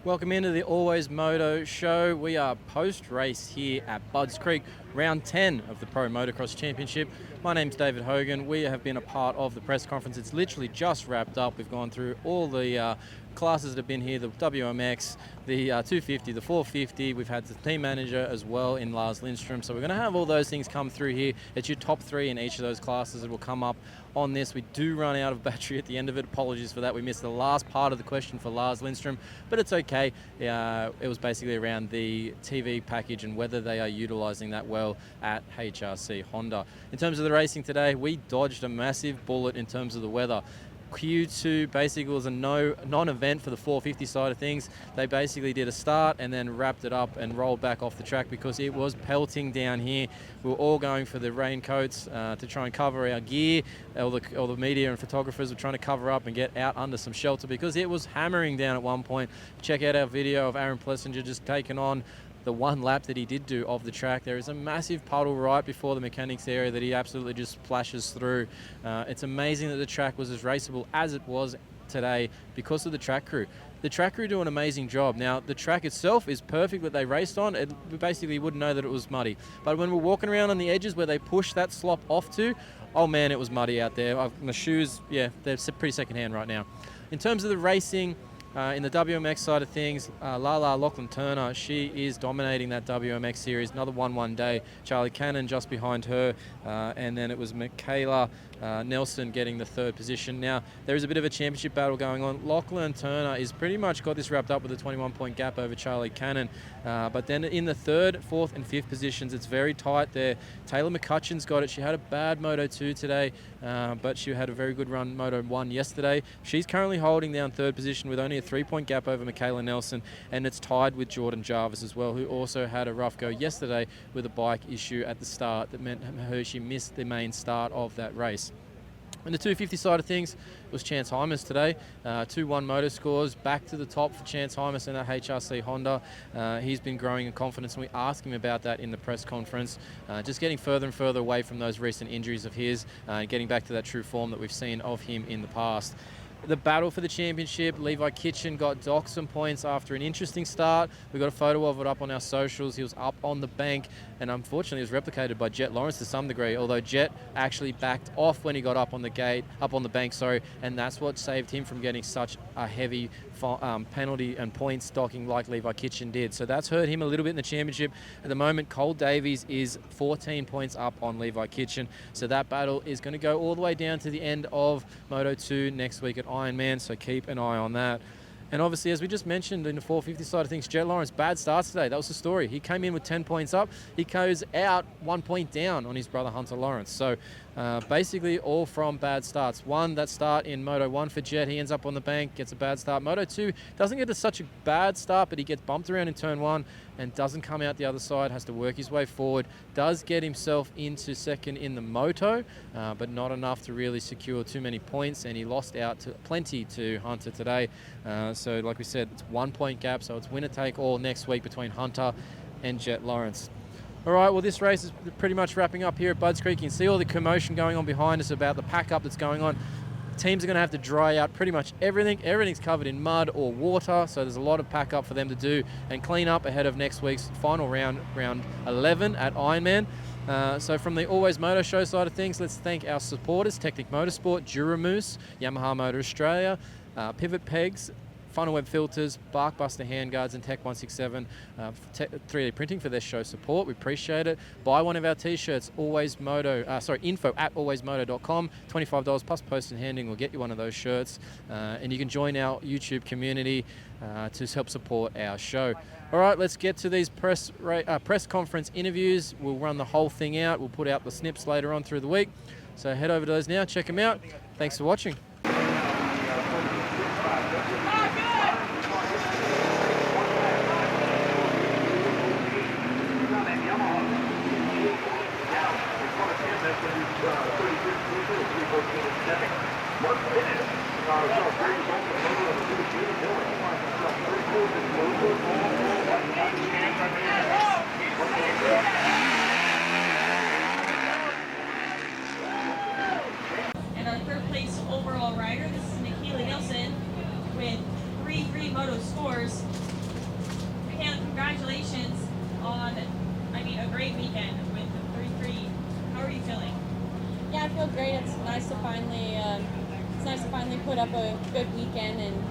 Welcome into the Always Moto show. We are post-race here at Budds Creek, round 10 of the Pro Motocross Championship. My name's David Hogan. We have been a part of the press conference. It's literally just wrapped up. We've gone through all the classes that have been here, the WMX, the 250, the 450. We've had the team manager as well in Lars Lindstrom. So we're going to have all those things come through here. It's your top three in each of those classes that will come up on this. We do run out of battery at the end of it. Apologies for that. We missed the last part of the question for Lars Lindstrom, but it's okay. It was basically around the TV package and whether they are utilizing that well at HRC Honda. In terms of the racing today, we dodged a massive bullet in terms of the weather. Q2 basically was a non-event for the 450 side of things. They basically did a start and then wrapped it up and rolled back off the track because it was pelting down here. We were all going for the raincoats to try and cover our gear. All the media and photographers were trying to cover up and get out under some shelter because it was hammering down at one point. Check out our video of Aaron Plessinger just taking on the one lap that he did do of the track. There is a massive puddle right before the mechanics area that he absolutely just splashes through. It's amazing that the track was as raceable as it was today because of the track crew. The track crew do an amazing job. Now, the track itself is perfect that they raced on. We basically wouldn't know that it was muddy. But when we're walking around on the edges where they push that slop off to, oh man, it was muddy out there. My shoes, yeah, they're pretty secondhand right now. In terms of the racing, in the WMX side of things, Lachlan Turner, she is dominating that WMX series. Another 1-1 day. Charlie Cannon just behind her. And then it was Michaela Nelson getting the third position. Now, there is a bit of a championship battle going on. Lachlan Turner is pretty much got this wrapped up with a 21-point gap over Charlie Cannon. But then in the third, fourth, and fifth positions, it's very tight there. Taylor McCutcheon's got it. She had a bad Moto 2 today, but she had a very good run Moto 1 yesterday. She's currently holding down third position with only a 3-point gap over Michaela Nelson, and it's tied with Jordan Jarvis as well, who also had a rough go yesterday with a bike issue at the start that meant she missed the main start of that race. On the 250 side of things, it was Chance Hymas today. 2-1 motor scores, back to the top for Chance Hymas in that HRC Honda. He's been growing in confidence, and we asked him about that in the press conference. Just getting further and further away from those recent injuries of his, getting back to that true form that we've seen of him in the past. The battle for the championship, Levi Kitchen got docked some points after an interesting start. We got a photo of it up on our socials. He was up on the bank, and unfortunately it was replicated by Jet Lawrence to some degree, although Jet actually backed off when he got up on the bank, and that's what saved him from getting such a heavy penalty and points docking like Levi Kitchen did. So that's hurt him a little bit in the championship. At the moment, Cole Davies is 14 points up on Levi Kitchen. So that battle is going to go all the way down to the end of Moto 2 next week at Ironman, so keep an eye on that. And obviously, as we just mentioned in the 450 side of things, Jet Lawrence, bad starts today. That was the story. He came in with 10 points up. He goes out 1 point down on his brother Hunter Lawrence. So basically all from bad starts. That start in Moto 1 for Jet. He ends up on the bank, gets a bad start. Moto 2 doesn't get to such a bad start, but he gets bumped around in turn 1 and doesn't come out the other side, has to work his way forward. Does get himself into second in the Moto, but not enough to really secure too many points, and he lost out to plenty to Hunter today. So like we said, it's 1 point gap, so it's winner take all next week between Hunter and Jet Lawrence. All right, well, this race is pretty much wrapping up here at Budds Creek. You can see all the commotion going on behind us about the pack-up that's going on. Teams are going to have to dry out pretty much everything. Everything's covered in mud or water, so there's a lot of pack-up for them to do and clean up ahead of next week's final round 11 at Ironman. So from the Always Moto show side of things, let's thank our supporters, Technic Motorsport, Duramoose, Yamaha Motor Australia, Pivot Pegs, Funnel Web Filters, Barkbuster Handguards, and Tech 167 3D printing for their show support. We appreciate it. Buy one of our t-shirts, info at alwaysmoto.com. $25 plus post and handling will get you one of those shirts. And you can join our YouTube community to help support our show. All right, let's get to these press conference interviews. We'll run the whole thing out. We'll put out the snips later on through the week. So head over to those now, check them out. Thanks for watching. And our third place overall rider, this is Nikki Nielsen with 3-3 moto scores. Michaela, congratulations on, a great weekend with the 3-3. How are you feeling? Yeah, I feel great. It's nice to finally put up a good weekend and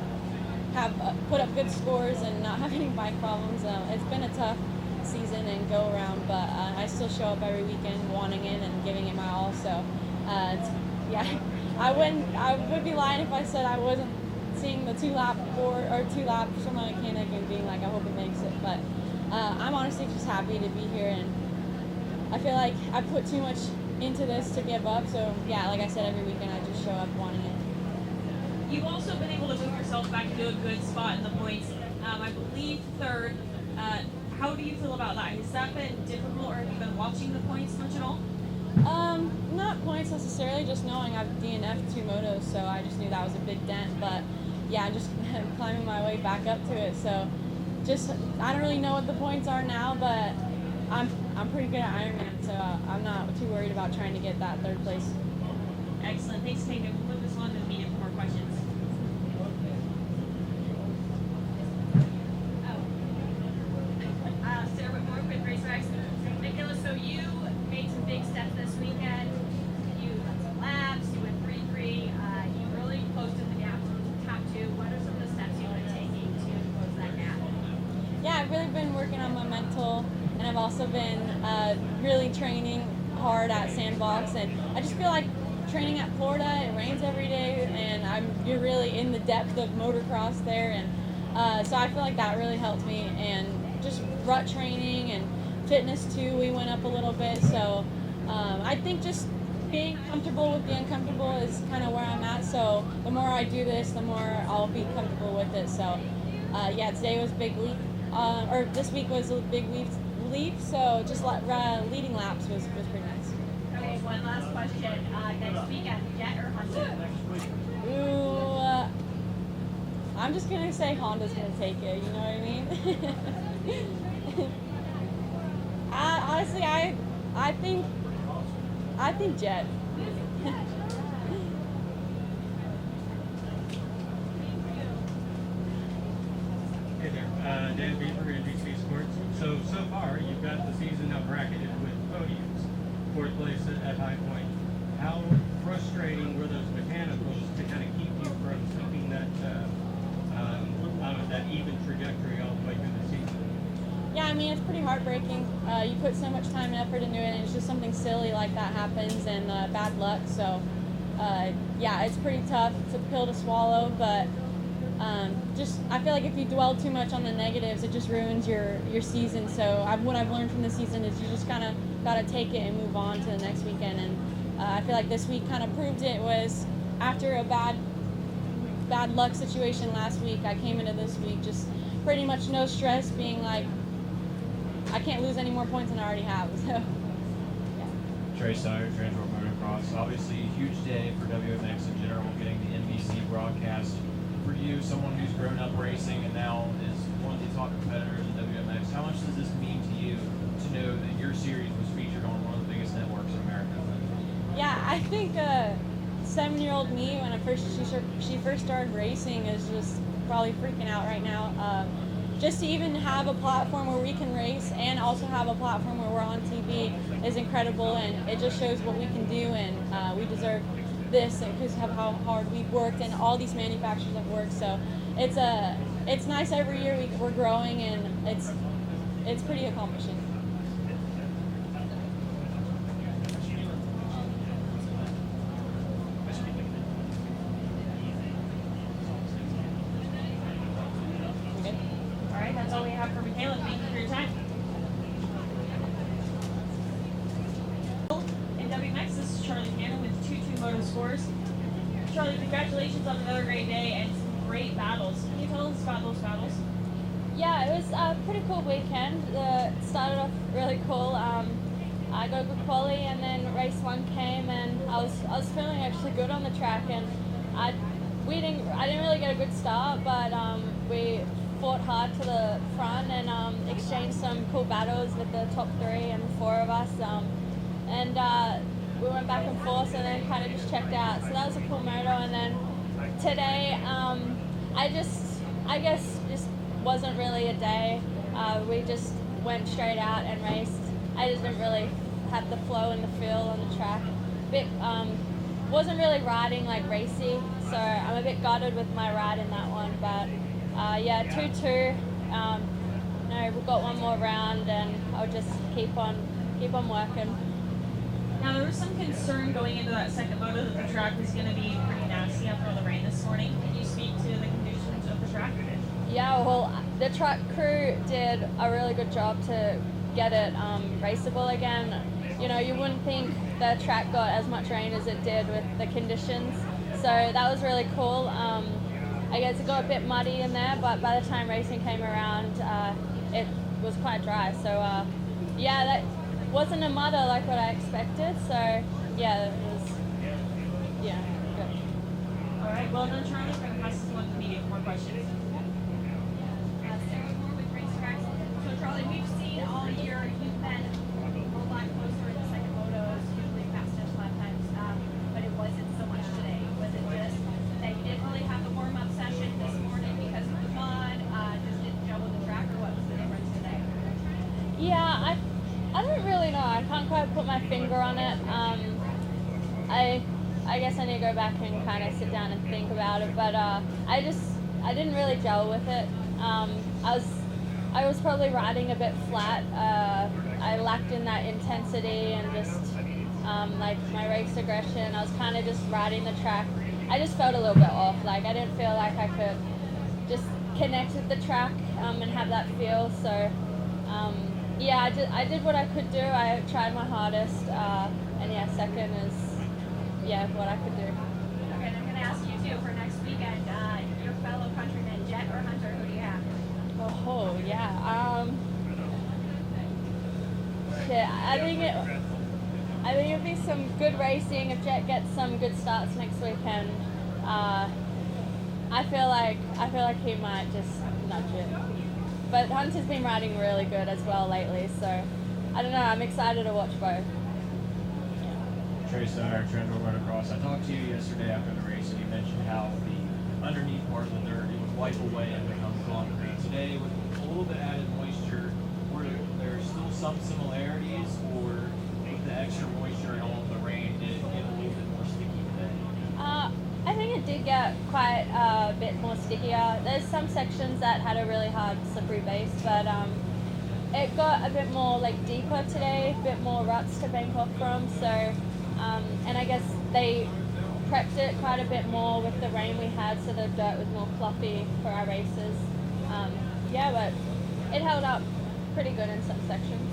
have put up good scores and not have any bike problems. It's been a tough season and go around, but I still show up every weekend wanting it and giving it my all. So, yeah, I would be lying if I said I wasn't seeing the two laps from my mechanic and being like, I hope it makes it. But I'm honestly just happy to be here, and I feel like I put too much into this to give up. So yeah, like I said, every weekend I just show up wanting it. You've also been able to move yourself back into a good spot in the points. I believe third. How do you feel about that? Has that been difficult, or have you been watching the points much at all? Not points necessarily, just knowing I've DNF'd 2 motos, so I just knew that was a big dent. But yeah, I'm just climbing my way back up to it. So I don't really know what the points are now, but I'm pretty good at Ironman, so I'm not too worried about trying to get that third place. Excellent. Thanks for taking it. We'll move this on to the media for more questions. Sarah Whitmore with RaceX. Michaela, so you made some big steps this weekend. You got some laps, you went 3-3. You really closed in the gap to the top 2. What are some of the steps you've been taking to close that gap? Yeah, I've really been working on my mental, and I've also been really training hard at Sandbox. And I just feel like training at Florida, it rains every day, and you're really in the depth of motocross there, and so I feel like that really helped me. And just rut training and fitness too, we went up a little bit. So I think just being comfortable with the uncomfortable is kind of where I'm at. So the more I do this, the more I'll be comfortable with it. So yeah, today was a big leap, or this week was a big leap. So just leading laps was pretty nice. Okay, one last question. Next weekend, Jet or Honda? Ooh, I'm just gonna say Honda's gonna take it. You know what I mean? Honestly, I think Jet. Hey there, Dan Beaver, NBC Sports. So far, you've got the season now bracketed with podiums. 4th place at High Point. How frustrating were those mechanicals to kind of keep you from keeping that that even trajectory all the way through the season? Yeah, I mean, it's pretty heartbreaking. You put so much time and effort into it, and it's just something silly like that happens, and bad luck. So, yeah, it's pretty tough. It's a pill to swallow, but I feel like if you dwell too much on the negatives, it just ruins your season. So what I've learned from the season is you just kind of got to take it and move on to the next weekend. And I feel like this week kind of proved it. Was after a bad luck situation last week, I came into this week just pretty much no stress, being like, I can't lose any more points than I already have. So, yeah. Trey Steyer, Transworld Motocross. Obviously, a huge day for WMX in general, getting the NBC broadcast. For you, someone who's grown up racing and now is one of the top competitors in WMX, how much does this mean to you to know that your series was featured on one of the biggest networks in America? Yeah, I think 7-year-old me, when she first started racing, is just probably freaking out right now. Just to even have a platform where we can race and also have a platform where we're on TV is incredible, and it just shows what we can do, and we deserve this because of how hard we've worked and all these manufacturers have worked. So it's nice every year we're growing, and it's pretty accomplishing. All right, that's all we have for Michaela. Thank you for your time. In WMX, this is Charlie Cannon with 2-2 Moto Scores. Charlie, congratulations on another great day and some great battles. Can you tell us about those battles? Yeah, it was a pretty cool weekend. It started off really cool. I got a good quali, and then race 1 came, and I was feeling actually good on the track, and I didn't really get a good start, but we fought hard to the front and exchanged some cool battles with the top 3 and 4 of us, and we went back and forth, and then kind of just checked out. So that was a cool moto. And then today, I guess just wasn't really a day. We just went straight out and raced. I just didn't really have the flow and the feel on the track. Wasn't really riding like racy, so I'm a bit gutted with my ride in that one. But yeah, 2-2. We got one more round, and I'll just keep on working. Now, there was some concern going into that second moto that the track was going to be pretty nasty after all the rain this morning. Can you speak to the conditions of the track? Yeah, well, the track crew did a really good job to get it raceable again. You know, you wouldn't think the track got as much rain as it did with the conditions, so that was really cool. I guess it got a bit muddy in there, but by the time racing came around, it was quite dry. So yeah, that wasn't a muddle like what I expected. So yeah, it was good. All right, well done, Charlie. We're going to pass this one to the media for more questions. Sarah Moore with Racetracks. So Charlie, we've seen all year you've been a lot closer in the second motos, usually fastest lap times, but it wasn't so much today. Was it just that you didn't really have the warm-up session this morning because of the mud, just didn't gel with the track, or what was the difference today? Yeah, I don't really know. I can't quite put my finger on it. I guess I need to go back and kind of sit down and think about it. But I didn't really gel with it. I was probably riding a bit flat. I lacked in that intensity and just like my race aggression. I was kind of just riding the track. I just felt a little bit off. Like I didn't feel like I could just connect with the track and have that feel. So yeah, I did what I could do. I tried my hardest, and yeah, second is what I could do. Okay, and I'm going to ask you too for next weekend. Your fellow countrymen, Jet or Hunter, who do you have? Oh yeah. I think it'd be some good racing if Jet gets some good starts next weekend. I feel like he might just nudge it. But Hunter's been riding really good as well lately, so I don't know. I'm excited to watch both. Trey Snyder, Trent Motocross. I talked to you yesterday after the race, and you mentioned how the underneath part of the dirt it would wipe away and become concrete. Today, with a little bit added moisture, were there still some similarities, or with the extra moisture and all of the rain, did it get a little bit more sticky today? I think it did get quite a bit more stickier. There's some sections that had a really hard slippery base, but it got a bit more like deeper today, a bit more ruts to bank off from. So, and I guess they prepped it quite a bit more with the rain we had, so the dirt was more fluffy for our races. But it held up pretty good in some sections.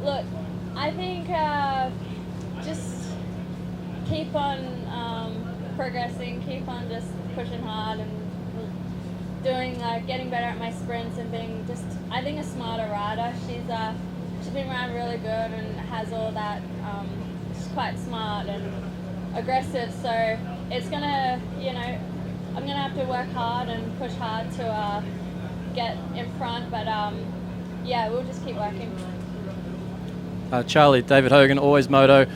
Look, I think just keep on progressing, keep on just pushing hard and doing getting better at my sprints and being just, I think, a smarter rider. She's been riding really good and has all that. She's quite smart and aggressive, so it's gonna, I'm gonna have to work hard and push hard to get in front. But we'll just keep working. Charlie, David Hogan, Always Moto.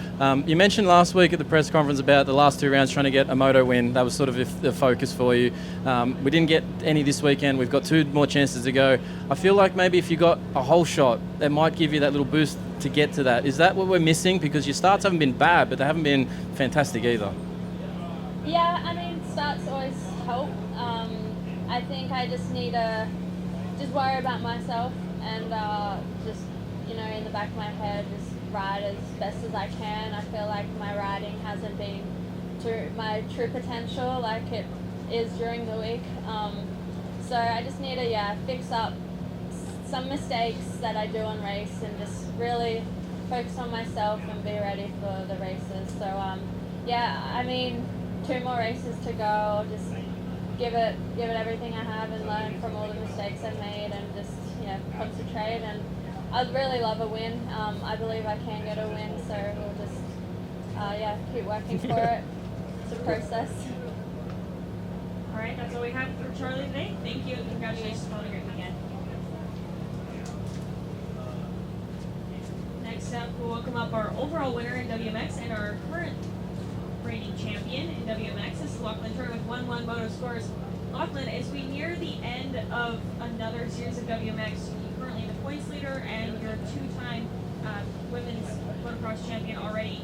You mentioned last week at the press conference about the last 2 rounds trying to get a moto win. That was sort of the focus for you. We didn't get any this weekend. We've got 2 more chances to go. I feel like maybe if you got a whole shot, that might give you that little boost to get to that. Is that what we're missing? Because your starts haven't been bad, but they haven't been fantastic either. Yeah, I mean, starts always help. I think I just need to just worry about myself and just, in the back of my head, just ride as best as I can. I feel like my riding hasn't been to my true potential like it is during the week. So I just need to, fix up some mistakes that I do on race and just really focus on myself and be ready for the races. So, I mean, 2 more races to go. I'll just give it everything I have and learn from all the mistakes I've made and just, concentrate. And I'd really love a win. I believe I can get a win, so we'll just, keep working for it. It's a process. All right, that's all we have for Charlie today. Thank you, and congratulations on a great weekend. We'll welcome up our overall winner in WMX and our current reigning champion in WMX. This is Lars Lindstrom with 1-1 Moto scores. Lachlan, as we near the end of another series of WMX, you're currently the points leader and you're a two-time women's motocross champion already.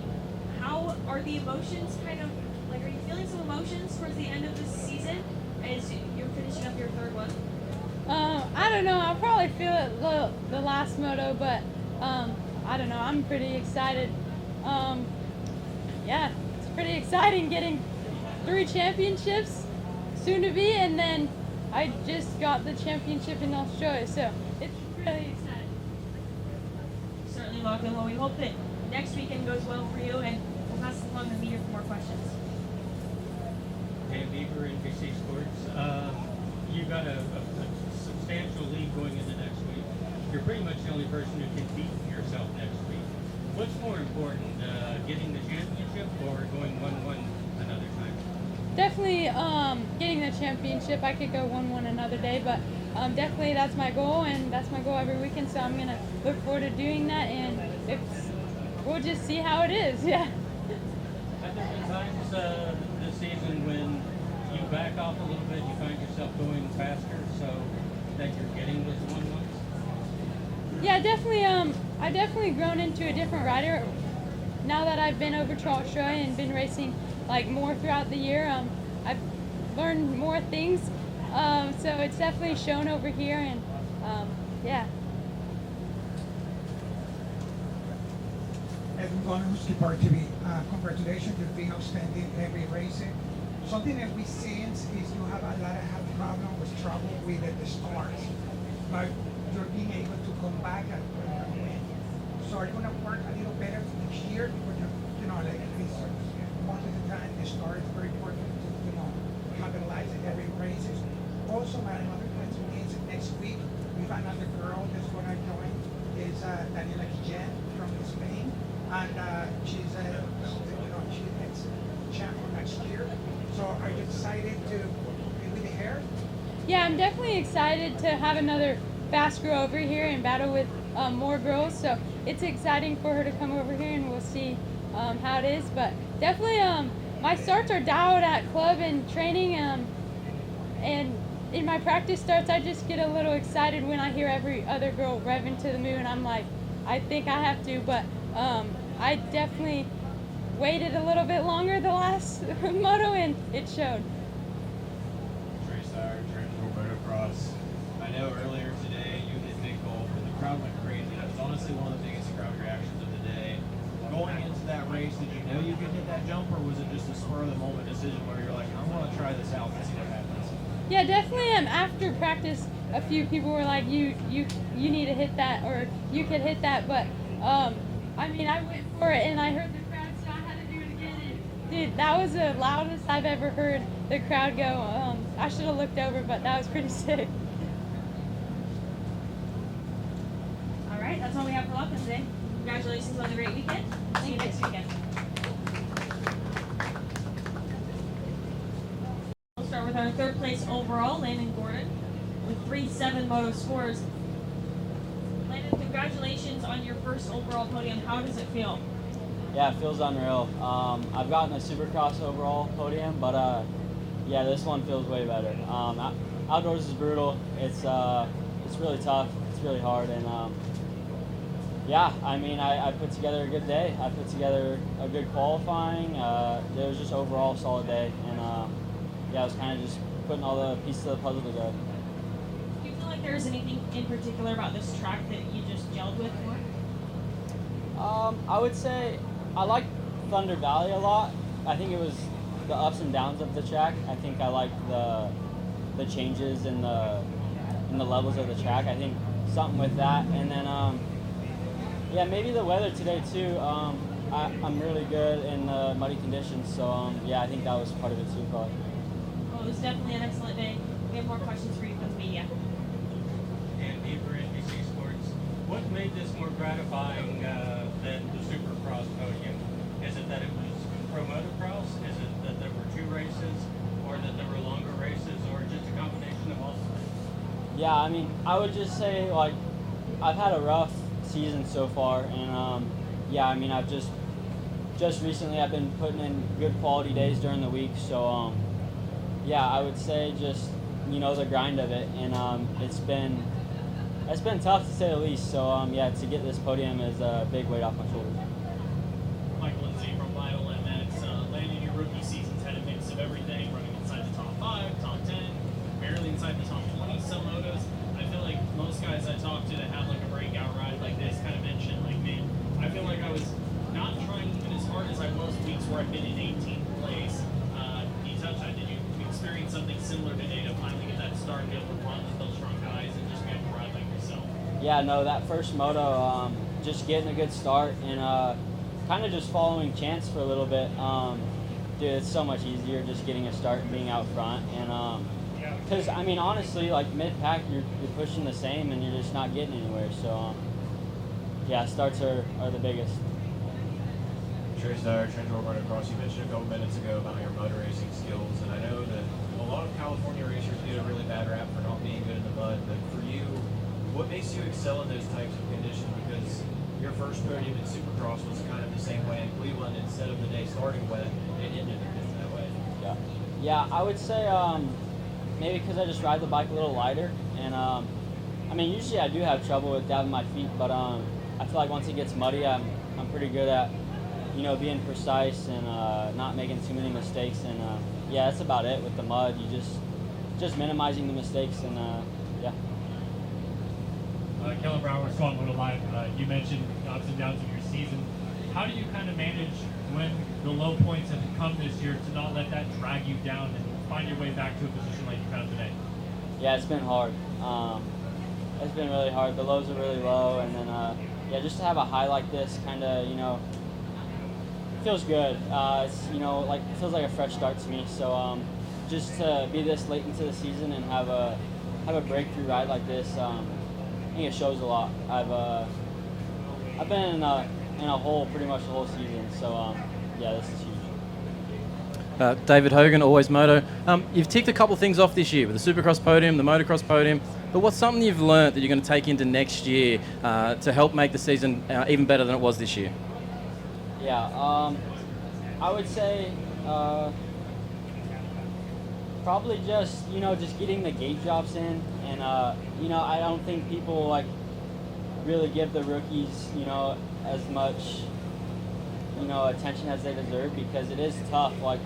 How are the emotions kind of, like, are you feeling some emotions towards the end of this season as you're finishing up your third one? I don't know. I'll probably feel it the last moto, but I don't know. I'm pretty excited. Yeah, it's pretty exciting getting 3 championships soon to be, and then I just got the championship in Australia, so it's really exciting. Certainly, Lachlan. Well, we hope that next weekend goes well for you, and we'll pass it along to Meter for more questions. Dan Bieber, NBC Sports. You got a substantial lead going into next week. You're pretty much the only person who can beat yourself next week. What's more important, getting the championship or going 1-1 another time? Definitely getting the championship. I could go 1-1 another day, but definitely that's my goal, and that's my goal every weekend, so I'm going to look forward to doing that, and we'll just see how it is. Yeah. Have there been times this season when you back off a little bit, you find yourself going faster so that you're getting those 1-1s? Yeah, definitely. I definitely grown into a different rider now that I've been over to Australia and been racing like more throughout the year. I've learned more things, so it's definitely shown over here, and yeah. Everyone who's Park TV, congratulations, you've been outstanding every racing. Something that we see is you have a lot of problem with trouble with the stars, but you're being able to come back and win. So are you going to work a little better next year? Because you know, like this, most of the time the star is very important to capitalize in every races. Also, another question is next week we have another girl that's going to join is Daniela Guillen from Spain, and she's she's next champion next year. So are you excited to be with her? Yeah, I'm definitely excited to have another fast girl over here and battle with more girls. So it's exciting for her to come over here, and we'll see how it is. But definitely, my starts are dialed at club and training, and in my practice starts, I just get a little excited when I hear every other girl revving to the moon. I'm like, I think I have to, but I definitely waited a little bit longer the last moto, and it showed. Transworld Motocross. I know earlier today you hit big goal, but the crowd went crazy. That was honestly one of the biggest crowd reactions of the day. Going into that race, did you know you could hit that jump, or was it just a spur of the moment decision where you're like, I want to try this out and see what happens? Yeah, definitely. After practice, a few people were like, you need to hit that, or you could hit that. But I mean, I went for it, and I heard the crowd, so I had to do it again. And, dude, that was the loudest I've ever heard the crowd go. I should have looked over, but that was pretty sick. All right, that's all we have for Lachlan today. Congratulations on the great weekend. See you next weekend. We'll start with our third place overall, Landon Gordon, with 3-7 moto scores. Landon, congratulations on your first overall podium. How does it feel? Yeah, it feels unreal. I've gotten a Supercross overall podium, but yeah, this one feels way better. Outdoors is brutal. It's really tough. It's really hard, and yeah, I mean, I put together a good day. I put together a good qualifying. It was just overall a solid day, and yeah, I was kind of just putting all the pieces of the puzzle together. Do you feel like there's anything in particular about this track that you just gelled with more? I would say I like Thunder Valley a lot. I think it was the ups and downs of the track. I think I like the changes in the levels of the track. I think something with that, and then yeah, maybe the weather today too. I'm really good in the muddy conditions, so yeah, I think that was part of it too, probably. Well, it was definitely an excellent day. We have more questions for you from the media. Dan Bieber, NBC Sports. What made this more gratifying than the Supercross podium? Is it that it was pro motocross? Is it that there were 2 races, or that there were longer races, or just a combination of all three? Yeah, I mean, I would just say, like, I've had a rough season so far, and yeah, I mean, I've just recently I've been putting in good quality days during the week. So yeah, I would say just the grind of it, and it's been tough to say the least. So yeah, to get this podium is a big weight off my shoulders. Mike Lindsay from Vital MX. Landing your rookie season's had a mix of everything, running inside the top 5, top 10, barely inside the top 20 some motos. I feel like most guys I talk to that have like a breakout ride like this kind of mention, like, man, I feel like I was not trying even as hard as I was weeks where I've been in 18th place. You touched on, did you experience something similar today to finally get that start, be able to run with those strong guys and just be able to ride like yourself? Yeah, no, that first moto, just getting a good start and kind of just following chance for a little bit. Dude, it's so much easier just getting a start and being out front. And because, I mean, honestly, like mid-pack, you're pushing the same and you're just not getting anywhere. So, yeah, starts are the biggest. Trace Dyer, Transport Motocross, you mentioned a couple minutes ago about your motor racing skills, and I know that a lot of California racers get a really bad rap for not being good in the mud, but for you, what makes you excel in those types of conditions? Because your first podium in Supercross was kind of the same way in Cleveland. Instead of the day starting wet, it ended that way. Yeah, I would say maybe because I just ride the bike a little lighter, and I mean, usually I do have trouble with dabbing my feet, but I feel like once it gets muddy, I'm pretty good at being precise and not making too many mistakes. And yeah, that's about it with the mud. You just minimizing the mistakes, and yeah. Kellen Brower, Swan Moto Live. You mentioned the ups and downs of your season. How do you kind of manage when the low points have come this year to not let that drag you down and find your way back to a position like you found today? Yeah, it's been hard. It's been really hard. The lows are really low, and then yeah, just to have a high like this, kind of feels good. It's like it feels like a fresh start to me. So just to be this late into the season and have a breakthrough ride like this, I think it shows a lot. I've been in a hole pretty much the whole season. So yeah, this is huge. David Hogan, Always Moto. You've ticked a couple things off this year with the Supercross podium, the Motocross podium, but what's something you've learned that you're going to take into next year to help make the season even better than it was this year? Yeah, I would say probably just getting the gate drops in, and I don't think people like really give the rookies as much attention as they deserve, because it is tough like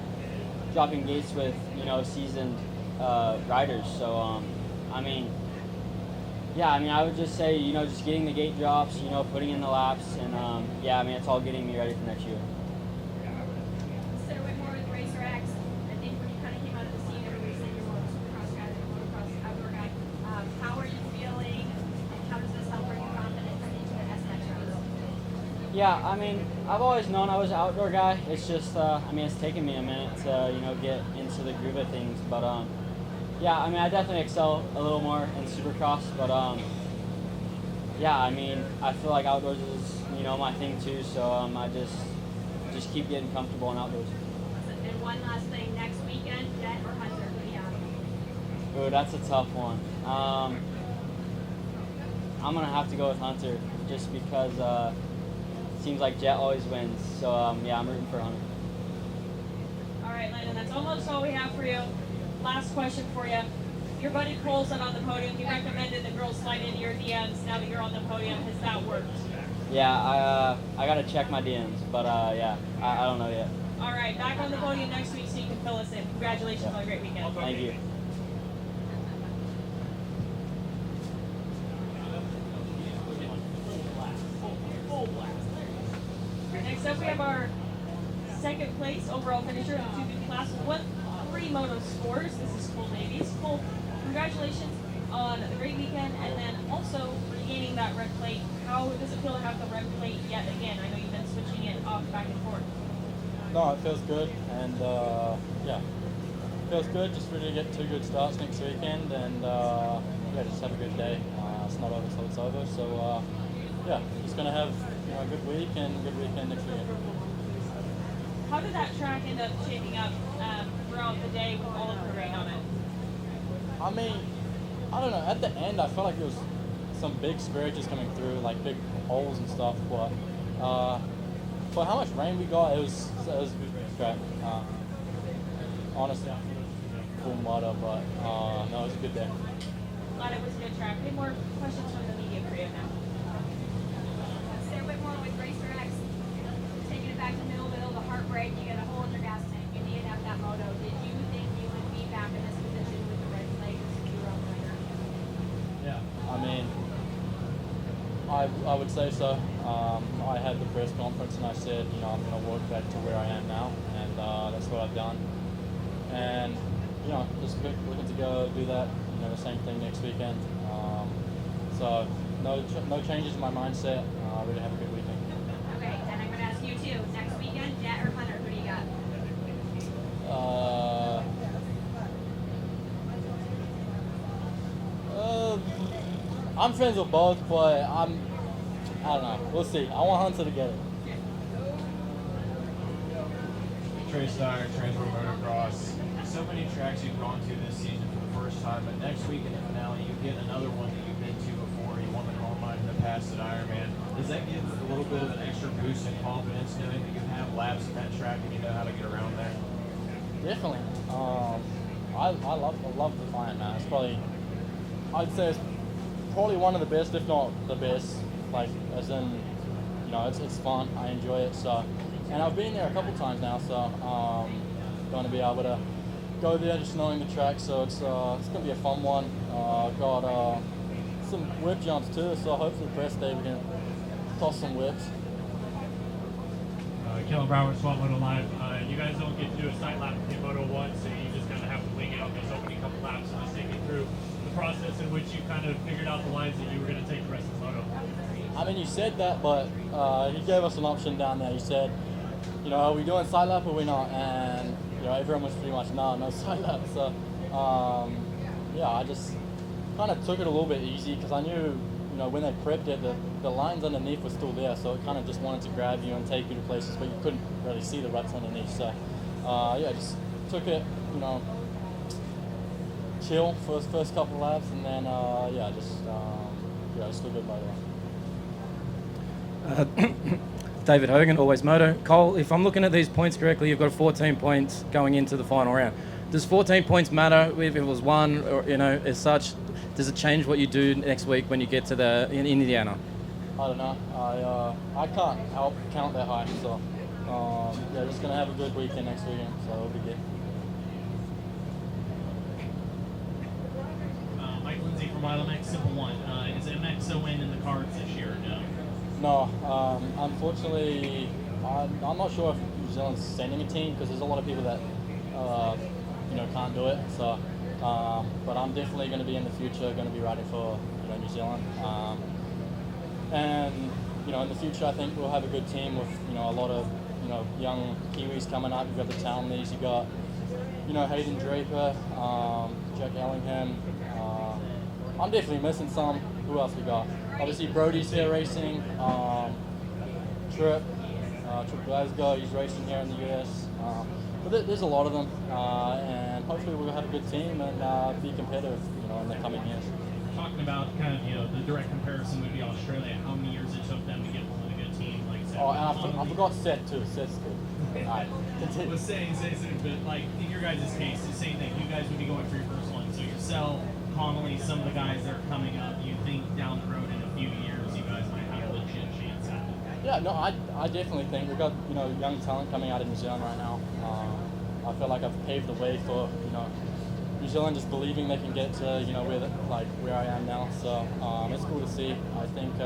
dropping gates with seasoned riders. So I mean, yeah, I mean, I would just say just getting the gate drops, putting in the laps, and yeah, I mean, it's all getting me ready for next year. So Whitmore with Racer X, I think when you kind of came out of the scene, everybody said you're more of a Supercross guy than a motocross outdoor guy. How are you feeling, and how does this help bring your confidence into the SMX race? Yeah, I mean, I've always known I was an outdoor guy. It's just, I mean, it's taken me a minute to, get into the groove of things. But, yeah, I mean, I definitely excel a little more in Supercross. But, yeah, I mean, I feel like outdoors is, my thing too. So I just keep getting comfortable in outdoors. And one last thing, next weekend, Jet or Hunter, who do you have? Ooh, that's a tough one. I'm going to have to go with Hunter just because it seems like Jet always wins. So, yeah, I'm rooting for Hunter. All right, Landon, that's almost all we have for you. Last question for you. Your buddy Colson on the podium, he recommended the girls slide into your DMs now that you're on the podium. Has that worked? Yeah, I got to check my DMs, but yeah, I don't know yet. All right, back on the podium next week so you can fill us in. Congratulations on a great weekend. Thank you. Next up, we have our second place overall finisher in the 2B class with 3 moto scores. This is Cole Davies. Cole, congratulations on the great weekend, and then also regaining that red plate. How does it feel to have the red plate yet again? I know you've been switching it off back and forth. No, it feels good, and yeah, feels good. Just ready to get 2 good starts next weekend, and yeah, just have a good day. It's not over till it's over, so yeah, just gonna have a good week and a good weekend next weekend. How did that track end up shaping up throughout the day with all of the rain on it? I mean, I don't know. At the end, I felt like there was some big scratches coming through, like big holes and stuff. But For how much rain we got, it was great. Honestly, full water, but no, it was a good day. Glad it was a good track. We have more questions from the media for you now. Stay a bit more with Racer X. Taking it back to Millville, the heartbreak, you get a hole in your gas tank, you didn't have that moto. Did you think you would be back in this position with the red flags if you were on the winner? Yeah, I mean, I would say so. I had the press conference and I said, I'm going to work back to where I am now, and that's what I've done. And just looking to go do that, the same thing next weekend. So no changes in my mindset. Really have a good weekend. Okay, and I'm going to ask you too. Next weekend, Jet or Hunter? Who do you got? I'm friends with both, but I don't know. We'll see. I want Hunter to get it. Trey Steyer, Transworld Motocross. So many tracks you've gone to this season for the first time, but next week in the finale, you get another one that you've been to before. You won the Normine in the past at Ironman. Does that give a little bit of an extra boost in confidence knowing that you have laps at that track and you know how to get around there? Definitely. I love the Defiant, man. It's probably, I'd say it's probably one of the best, if not the best. Like, as in, it's fun. I enjoy it. So, and I've been there a couple times now, so going to be able to go there just knowing the track. So it's going to be a fun one. Got some whip jumps too, so hopefully the press day we can toss some whips. Kellen Brower, Swap Moto Live. You guys don't get to do a sight lap in Moto 1, so you just kind of have to wing it on those opening couple laps. So just take me through the process in which you kind of figured out the lines that you were going to take the rest of the moto. I mean, you said that, but he gave us an option down there. He said, are we doing side lap or we not? And everyone was pretty much no side lap. So I just kind of took it a little bit easy because I knew, when they prepped it, the lines underneath were still there. So it kind of just wanted to grab you and take you to places, but you couldn't really see the ruts underneath. So just took it, chill for the first couple of laps, and then just took it by the way. David Hogan, Always Moto. Cole, if I'm looking at these points correctly, you've got 14 points going into the final round. Does 14 points matter if it was one, or as such? Does it change what you do next week when you get to in Indiana? I don't know. I can't count that high, so just gonna have a good weekend next weekend, so it'll be good. Mike Lindsay from ILMX, simple one. Is MX a win in the cards this year or no? No, unfortunately, I'm not sure if New Zealand's sending a team because there's a lot of people that can't do it. So, but I'm definitely going to be in the future going to be riding for New Zealand. And in the future, I think we'll have a good team with a lot of young Kiwis coming up. You've got the Townleys, you got Hayden Draper, Jack Ellingham. I'm definitely missing some. Who else we got? Obviously Brody's here racing. Trip Glasgow, he's racing here in the US. But there's a lot of them, and hopefully we'll have a good team and be competitive, in the coming years. Talking about kind of the direct comparison would be Australia. How many years it took them to get with a good team like Seth? Oh, and I forgot Seth too. Seth's good. All right, continue. Was saying, but like in your guys' case, the same thing. You guys would be going for your first one. So yourself, Connolly, some of the guys that are coming up. You think down the road in a few years, you guys might have a legit chance at it? Yeah, no, I definitely think we've got young talent coming out of New Zealand right now. I feel like I've paved the way for New Zealand just believing they can get to where I am now. So it's cool to see. I think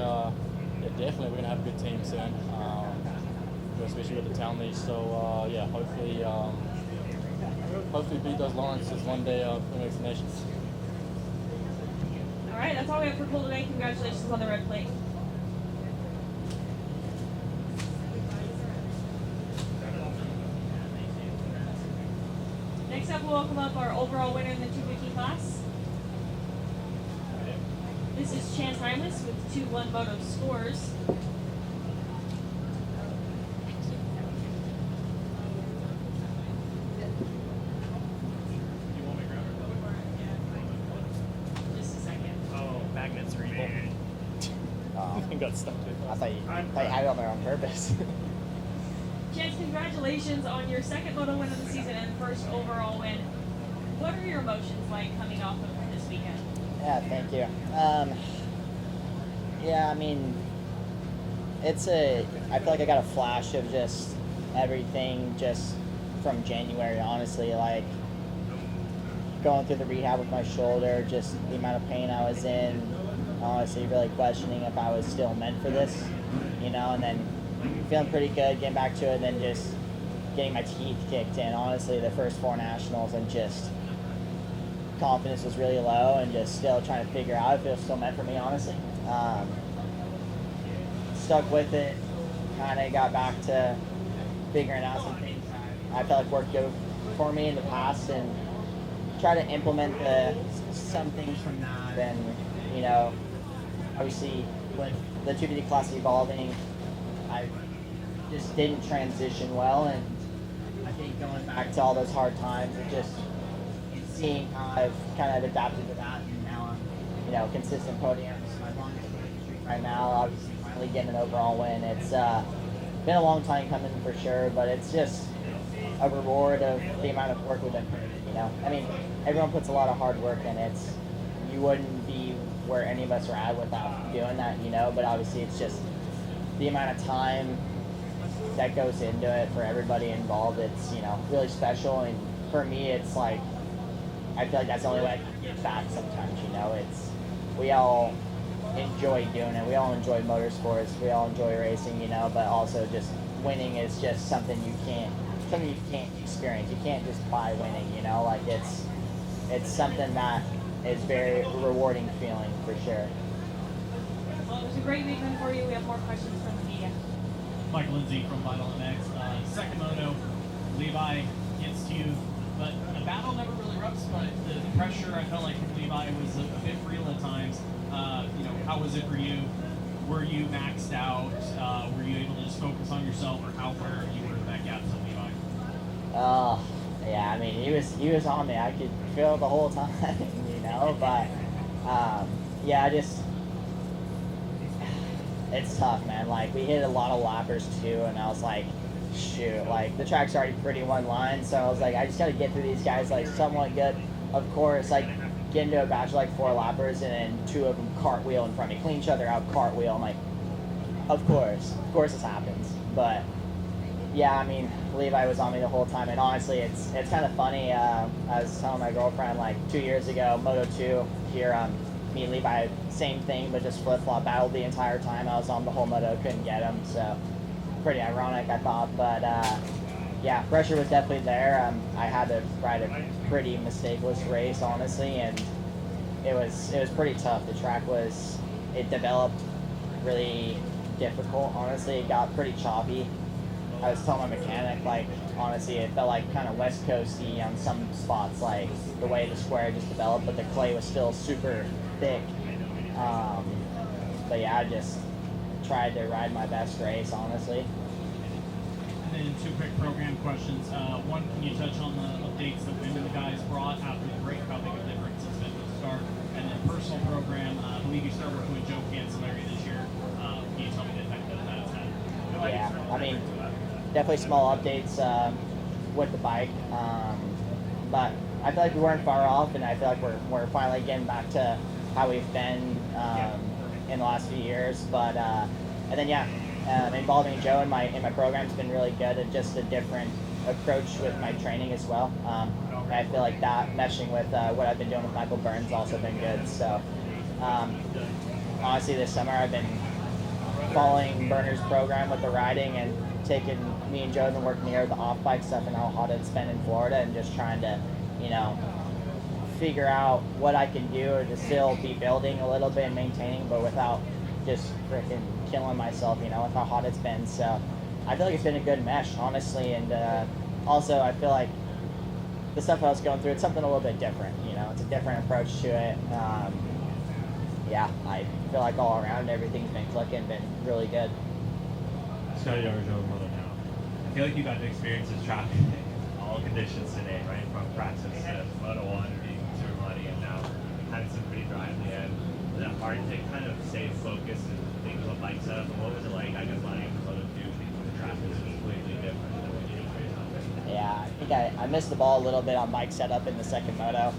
definitely we're gonna have a good team soon, especially with the Townleys. So hopefully beat those Lawrences one day of the Mixed Nations. All right, that's all we have for Cole today. Congratulations on the red plate. Next up, we'll welcome up our overall winner in the 250 class. This is Chance Hymas with 2-1 Moto scores. Just a second. Oh, magnets are evil. got stuck with. I thought you had it on there on purpose. Chance, congratulations on your second moto win of the season and first overall win. What are your emotions like coming off of this weekend? Yeah, thank you. Yeah, I mean, I feel like I got a flash of just everything just from January, honestly, like going through the rehab with my shoulder, just the amount of pain I was in, honestly really questioning if I was still meant for this, and then feeling pretty good, getting back to it, and then just getting my teeth kicked in, honestly, the first 4 nationals, and just confidence was really low and just still trying to figure out if it was still meant for me, honestly. Stuck with it, kind of got back to figuring out some things I felt like worked good for me in the past and try to implement some things from that. And, obviously with the 250 class evolving, I just didn't transition well, and I think going back to all those hard times and just seeing how I've kind of adapted to that, and now I'm, consistent podiums. My longest podium streak right now, obviously finally getting an overall win. It's been a long time coming for sure, but it's just a reward of the amount of work we've been putting in, I mean, everyone puts a lot of hard work in. You wouldn't be where any of us are at without doing that, but obviously it's just the amount of time that goes into it for everybody involved. It's, really special, and for me, it's like, I feel like that's the only way I can give back sometimes, we all enjoy doing it. We all enjoy motorsports. We all enjoy racing, but also just winning is just something you can't experience. You can't just buy winning, like it's something that is very rewarding feeling for sure. Well, it was a great weekend for you. We have more questions from the media. Mike Lindsay from Vital MX. Second moto, Levi gets to you, but the battle never really erupts, but the pressure, I felt like with Levi was a bit real at times. How was it for you? Were you maxed out? Were you able to just focus on yourself, or how were you were that gap to Levi? Yeah, I mean, he was on me. I could feel it the whole time, but yeah, it's tough, man. Like, we hit a lot of lappers too, and I was like, shoot, like the track's already pretty one line, so I was like, I just gotta get through these guys like somewhat good. Of course, like get into a batch of like 4 lappers, and then 2 of them cartwheel in front of me, clean each other out, cartwheel. I'm like, of course this happens. But yeah, I mean, Levi was on me the whole time, and honestly, it's kind of funny. I was telling my girlfriend like 2 years ago, Moto 2 here, me and Levi, same thing, but just flip-flop, battled the entire time. I was on the whole moto, couldn't get him, so pretty ironic, I thought. But yeah, pressure was definitely there. I had to ride a pretty mistakeless race, honestly, and it was pretty tough. The track it developed really difficult, honestly. It got pretty choppy. I was telling my mechanic, like, honestly, it felt like kind of West Coasty on some spots, like the way the square just developed, but the clay was still super thick. But yeah, I just tried to ride my best race, honestly. And then 2 quick program questions. One, can you touch on the updates that women guys brought after the break? How big a difference it's been to start? And then personal program, I believe you started working with Joe Cancelleri this year. Can you tell me the effect that that's had? Yeah, I mean, definitely small updates with the bike, but I feel like we weren't far off, and I feel like we're finally getting back to how we've been in the last few years. But and then yeah, involving Joe in my program's been really good, and just a different approach with my training as well. I feel like that meshing with what I've been doing with Michael Burns also been good. So honestly, this summer I've been following Burner's program with the riding, and me and Joe have been working here with the off-bike stuff and how hot it's been in Florida, and just trying to, figure out what I can do to still be building a little bit and maintaining, but without just freaking killing myself, with how hot it's been. So I feel like it's been a good mesh, honestly, and also I feel like the stuff I was going through, it's something a little bit different, it's a different approach to it. Yeah, I feel like all around everything's been clicking, been really good. Scotty Arjo, Moto now. I feel like you got to experience this track in all conditions today, right? From practice to Moto 1 being super muddy, and now had some pretty dry at the end. Was it hard to kind of stay focused and think of a bike setup? And what was it like, I guess, learning how to do the track was completely different than what you did for yourself? Yeah, I think I missed the ball a little bit on bike setup in the second moto.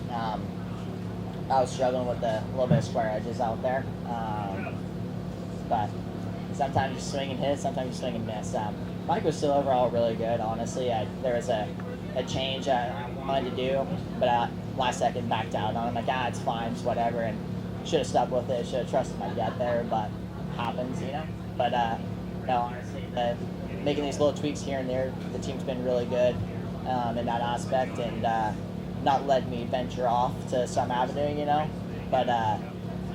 I was struggling with a little bit of square edges out there. But sometimes you swing and hit, sometimes you swing and miss. Bike was still overall really good, honestly. There was a change I wanted to do, but last second backed out on it. I'm like, it's fine, it's whatever, and should have stuck with it, should have trusted my gut there, but happens, you know? But no, honestly, making these little tweaks here and there, the team's been really good in that aspect, and not letting me venture off to some avenue, you know? But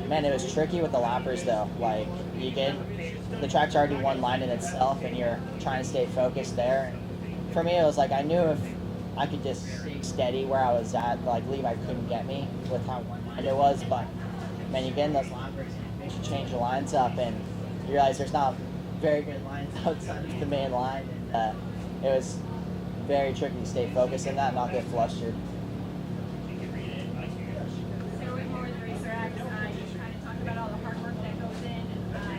man, it was tricky with the lappers though. Like, the track's already one line in itself, and you're trying to stay focused there. And for me, it was like, I knew if I could just stay steady where I was at, like Levi couldn't get me with how one line it was. But man, you get in those lappers, it makes you change the lines up, and you realize there's not very good lines outside of the main line. And it was very tricky to stay focused in that and not get flustered. So with more the Racer X, you kind of talked about all the hard work that goes in,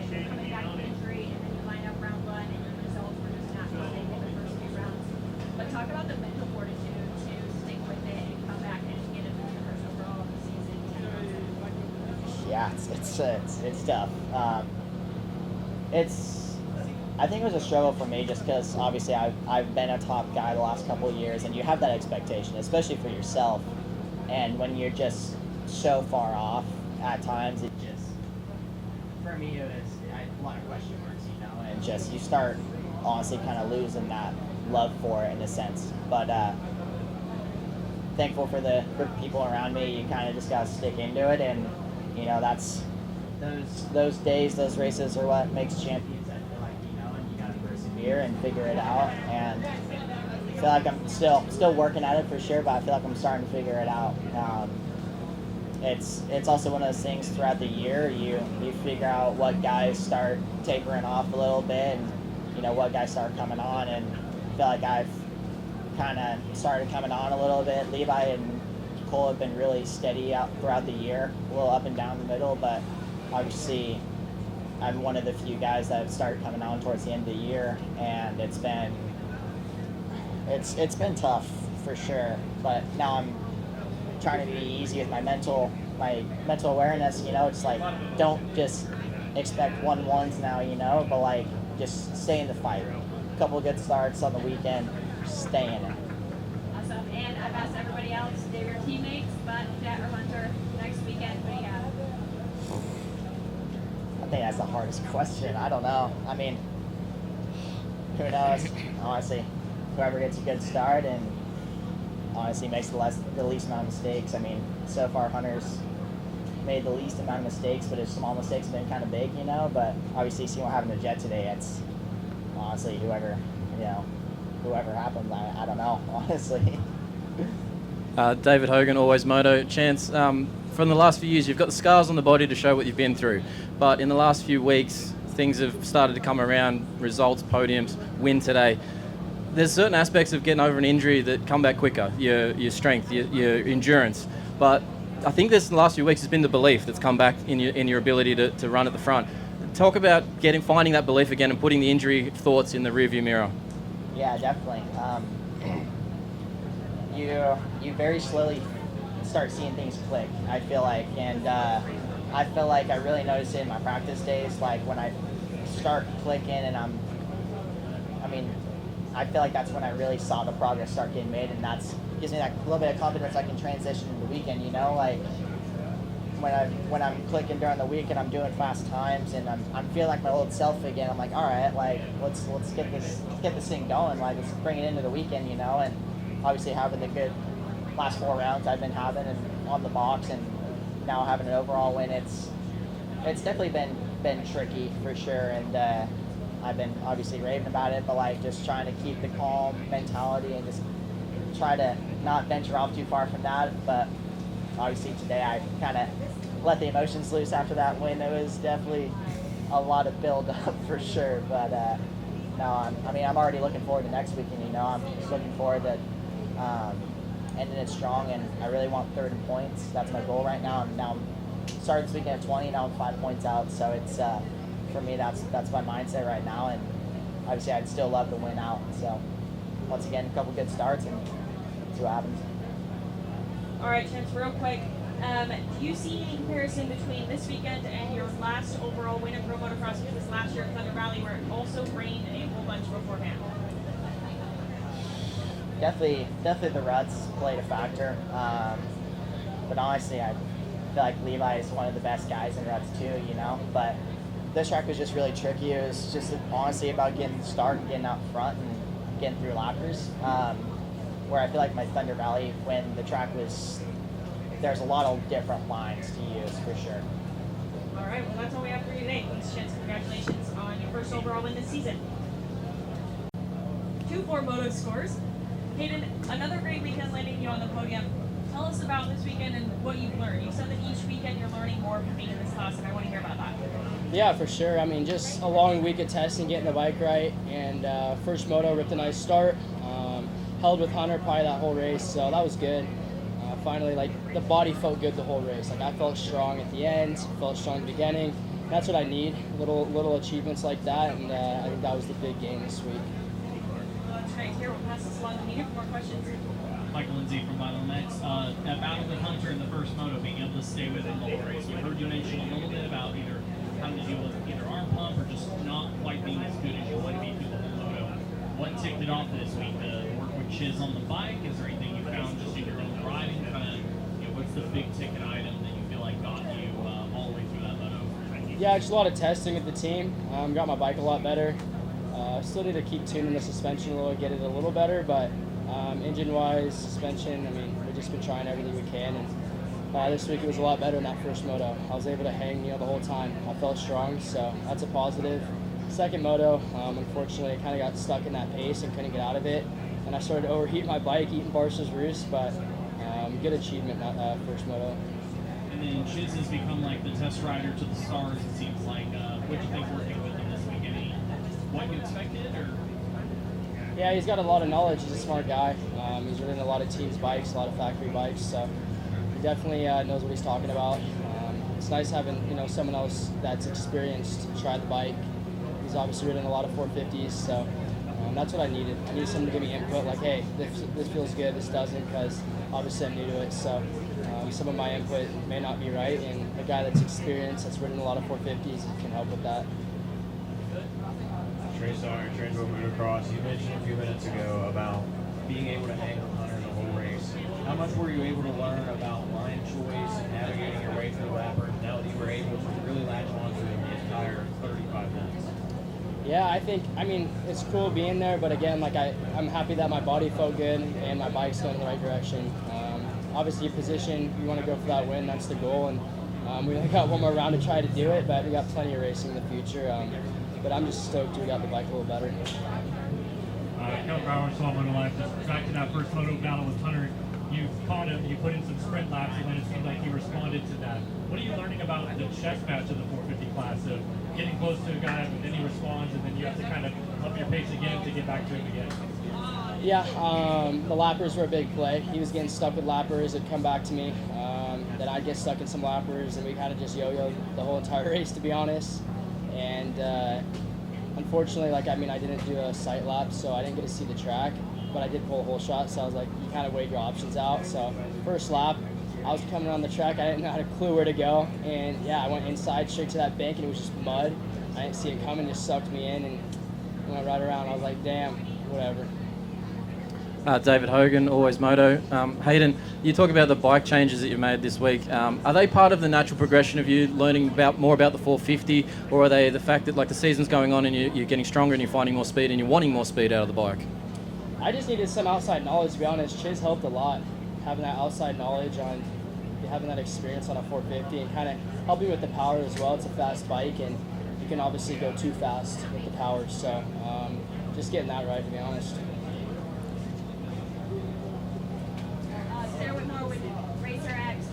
coming back from injury, and then you line up round one, and your results were just not what they did the first few rounds. But talk about the mental fortitude to stick with it and come back and get it for your first overall of the season. Yeah, it's tough. I think it was a struggle for me just because obviously I've been a top guy the last couple of years, and you have that expectation, especially for yourself. And when you're just so far off at times, it just, for me, it was a lot of question marks, you know, and just you start honestly kind of losing that love for it in a sense. But thankful for the group of people around me. You kind of just got to stick into it, and you know, that's those days, those races are what makes champions. I feel like, you know, and you got to persevere and figure it out. And I feel like I'm still working at it for sure, but I feel like I'm starting to figure it out. It's also one of those things throughout the year. You figure out what guys start tapering off a little bit, and you know what guys start coming on. And I feel like I've kind of started coming on a little bit. Levi and Cole have been really steady out throughout the year, a little up and down the middle, but obviously I'm one of the few guys that have started coming on towards the end of the year, and it's been tough for sure. But now I'm trying to be easy with my mental awareness, you know. It's like, don't just expect 1-1s now, you know, but like just stay in the fight. A couple of good starts on the weekend, stay in it. Awesome. And I've asked everybody else, they're your teammates, but Jet or Hunter, next weekend, what do you have? I think that's the hardest question. I don't know. I mean, who knows? Honestly, whoever gets a good start and honestly makes the least amount of mistakes. I mean, so far Hunter's made the least amount of mistakes, but his small mistakes have been kind of big, you know. But obviously, seeing what happened to Jet today, it's honestly whoever happens. I don't know, honestly. David Hogan, Always Moto. Chance, from the last few years, you've got the scars on the body to show what you've been through. But in the last few weeks, things have started to come around, results, podiums, win today. There's certain aspects of getting over an injury that come back quicker, your strength, your endurance. But I think this in the last few weeks has been the belief that's come back in your ability to run at the front. Talk about finding that belief again and putting the injury thoughts in the rearview mirror. Yeah, definitely. You very slowly start seeing things click, I feel like, and I feel like I really noticed it in my practice days, like when I start clicking and I feel like that's when I really saw the progress start getting made, and that's gives me that little bit of confidence I can transition into the weekend, you know, like when I'm clicking during the week and I'm doing fast times and I'm feeling like my old self again. I'm like, all right, like let's get this thing going, like let's bring it into the weekend, you know. And obviously having the good last 4 rounds I've been having and on the box, and now having an overall win, it's definitely been tricky for sure. And I've been obviously raving about it, but like just trying to keep the calm mentality and just try to not venture off too far from that. But obviously today I kind of let the emotions loose after that win. It was definitely a lot of build up for sure. But no, I'm already looking forward to next weekend. You know, I'm just looking forward to ending it strong, and I really want third in points. That's my goal right now. And now I'm started this weekend at 20, now I'm 5 points out. So it's for me, that's my mindset right now. And obviously, I'd still love to win out. So once again, a couple good starts and see what happens. All right, Chance, real quick. Do you see any comparison between this weekend and your last overall win in Pro Motocross, which was last year at Thunder Valley, where it also rained a whole bunch beforehand? Definitely the ruts played a factor. But honestly, I feel like Levi is one of the best guys in ruts too, you know. But this track was just really tricky. It was just honestly about getting the start and getting out front and getting through lappers. Where I feel like my Thunder Valley, when the track was, there's a lot of different lines to use for sure. All right, well, that's all we have for you today. Thanks, Chance. Congratulations on your first overall win this season. 2-4 moto scores. Hayden, another great weekend landing you on the podium. Tell us about this weekend and what you've learned. You said that each weekend you're learning more from being in this class, and I want to hear about that. Yeah, for sure. I mean, just a long week of testing, getting the bike right, and first moto ripped a nice start. Held with Hunter probably that whole race, so that was good. Finally, like, the body felt good the whole race. Like, I felt strong at the end, felt strong at the beginning. That's what I need, little achievements like that, and I think that was the big game this week. Well, that's great to hear. We'll pass this along to Nina for more questions. Michael Lindsay from Vital Next. That battle with Hunter in the first moto, being able to stay with him the whole race. We heard you mention a little bit about either having to deal with either arm pump or just not quite being as good as you want to be through the whole moto. What ticked it off this week? Work with Chiz on the bike? Is there anything you found just in your own riding? What's the big ticket item that you feel like got you all the way through that moto? Yeah, just a lot of testing with the team. Got my bike a lot better. Still need to keep tuning the suspension a little, get it a little better, but engine-wise, suspension, I mean, we've just been trying everything we can, and this week it was a lot better in that first moto. I was able to hang, the whole time. I felt strong, so that's a positive. Second moto, unfortunately, I kind of got stuck in that pace and couldn't get out of it, and I started to overheat my bike, eating Barca's roost, but good achievement that first moto. And then Chiz has become like the test rider to the stars, it seems like. What do you think working with him this weekend? What you expected, or? Yeah, he's got a lot of knowledge. He's a smart guy. He's ridden a lot of teams' bikes, a lot of factory bikes, so he definitely knows what he's talking about. It's nice having someone else that's experienced try the bike. He's obviously ridden a lot of 450s, so that's what I needed. I needed someone to give me input, like, hey, this feels good, this doesn't, because obviously I'm new to it. So some of my input may not be right, and a guy that's experienced, that's ridden a lot of 450s, can help with that. Traystar, Transworld Motocross, you mentioned a few minutes ago about being able to hang with Hunter the whole race. How much were you able to learn about line choice and navigating your way through lappers now that you were able to really latch onto him the entire 35 minutes? Yeah, I mean, it's cool being there, but again, like I'm happy that my body felt good and my bike's going in the right direction. Obviously, your position, you want to go for that win, that's the goal, and we only got one more round to try to do it, but we got plenty of racing in the future. But I'm just stoked we got the bike a little better. Kevin Brower, Small Moto Life, just back to that first moto battle with Hunter. You caught him, you put in some sprint laps, and then it seemed like he responded to that. What are you learning about the chess match of the 450 class of getting close to a guy, and then he responds, and then you have to kind of up your pace again to get back to him again? Yeah, the lappers were a big play. He was getting stuck with lappers, it'd come back to me. Then I'd get stuck in some lappers, and we kind of just yo-yoed the whole entire race, to be honest. And unfortunately, I didn't do a sight lap, so I didn't get to see the track, but I did pull a hole shot, so I was like, you kind of weighed your options out. So first lap, I was coming on the track, I didn't know how to clue where to go, and yeah, I went inside straight to that bank, and it was just mud. I didn't see it coming, just sucked me in, and went right around. I was like, damn, whatever. David Hogan, Always Moto. Hayden, you talk about the bike changes that you made this week. Are they part of the natural progression of you learning more about the 450, or are they the fact that the season's going on and you're getting stronger and you're finding more speed and you're wanting more speed out of the bike? I just needed some outside knowledge, to be honest. Chiz helped a lot, having that outside knowledge on having that experience on a 450 and kind of helping with the power as well. It's a fast bike, and you can obviously go too fast with the power. So just getting that right, to be honest. Sarah Whitmore with Racer X.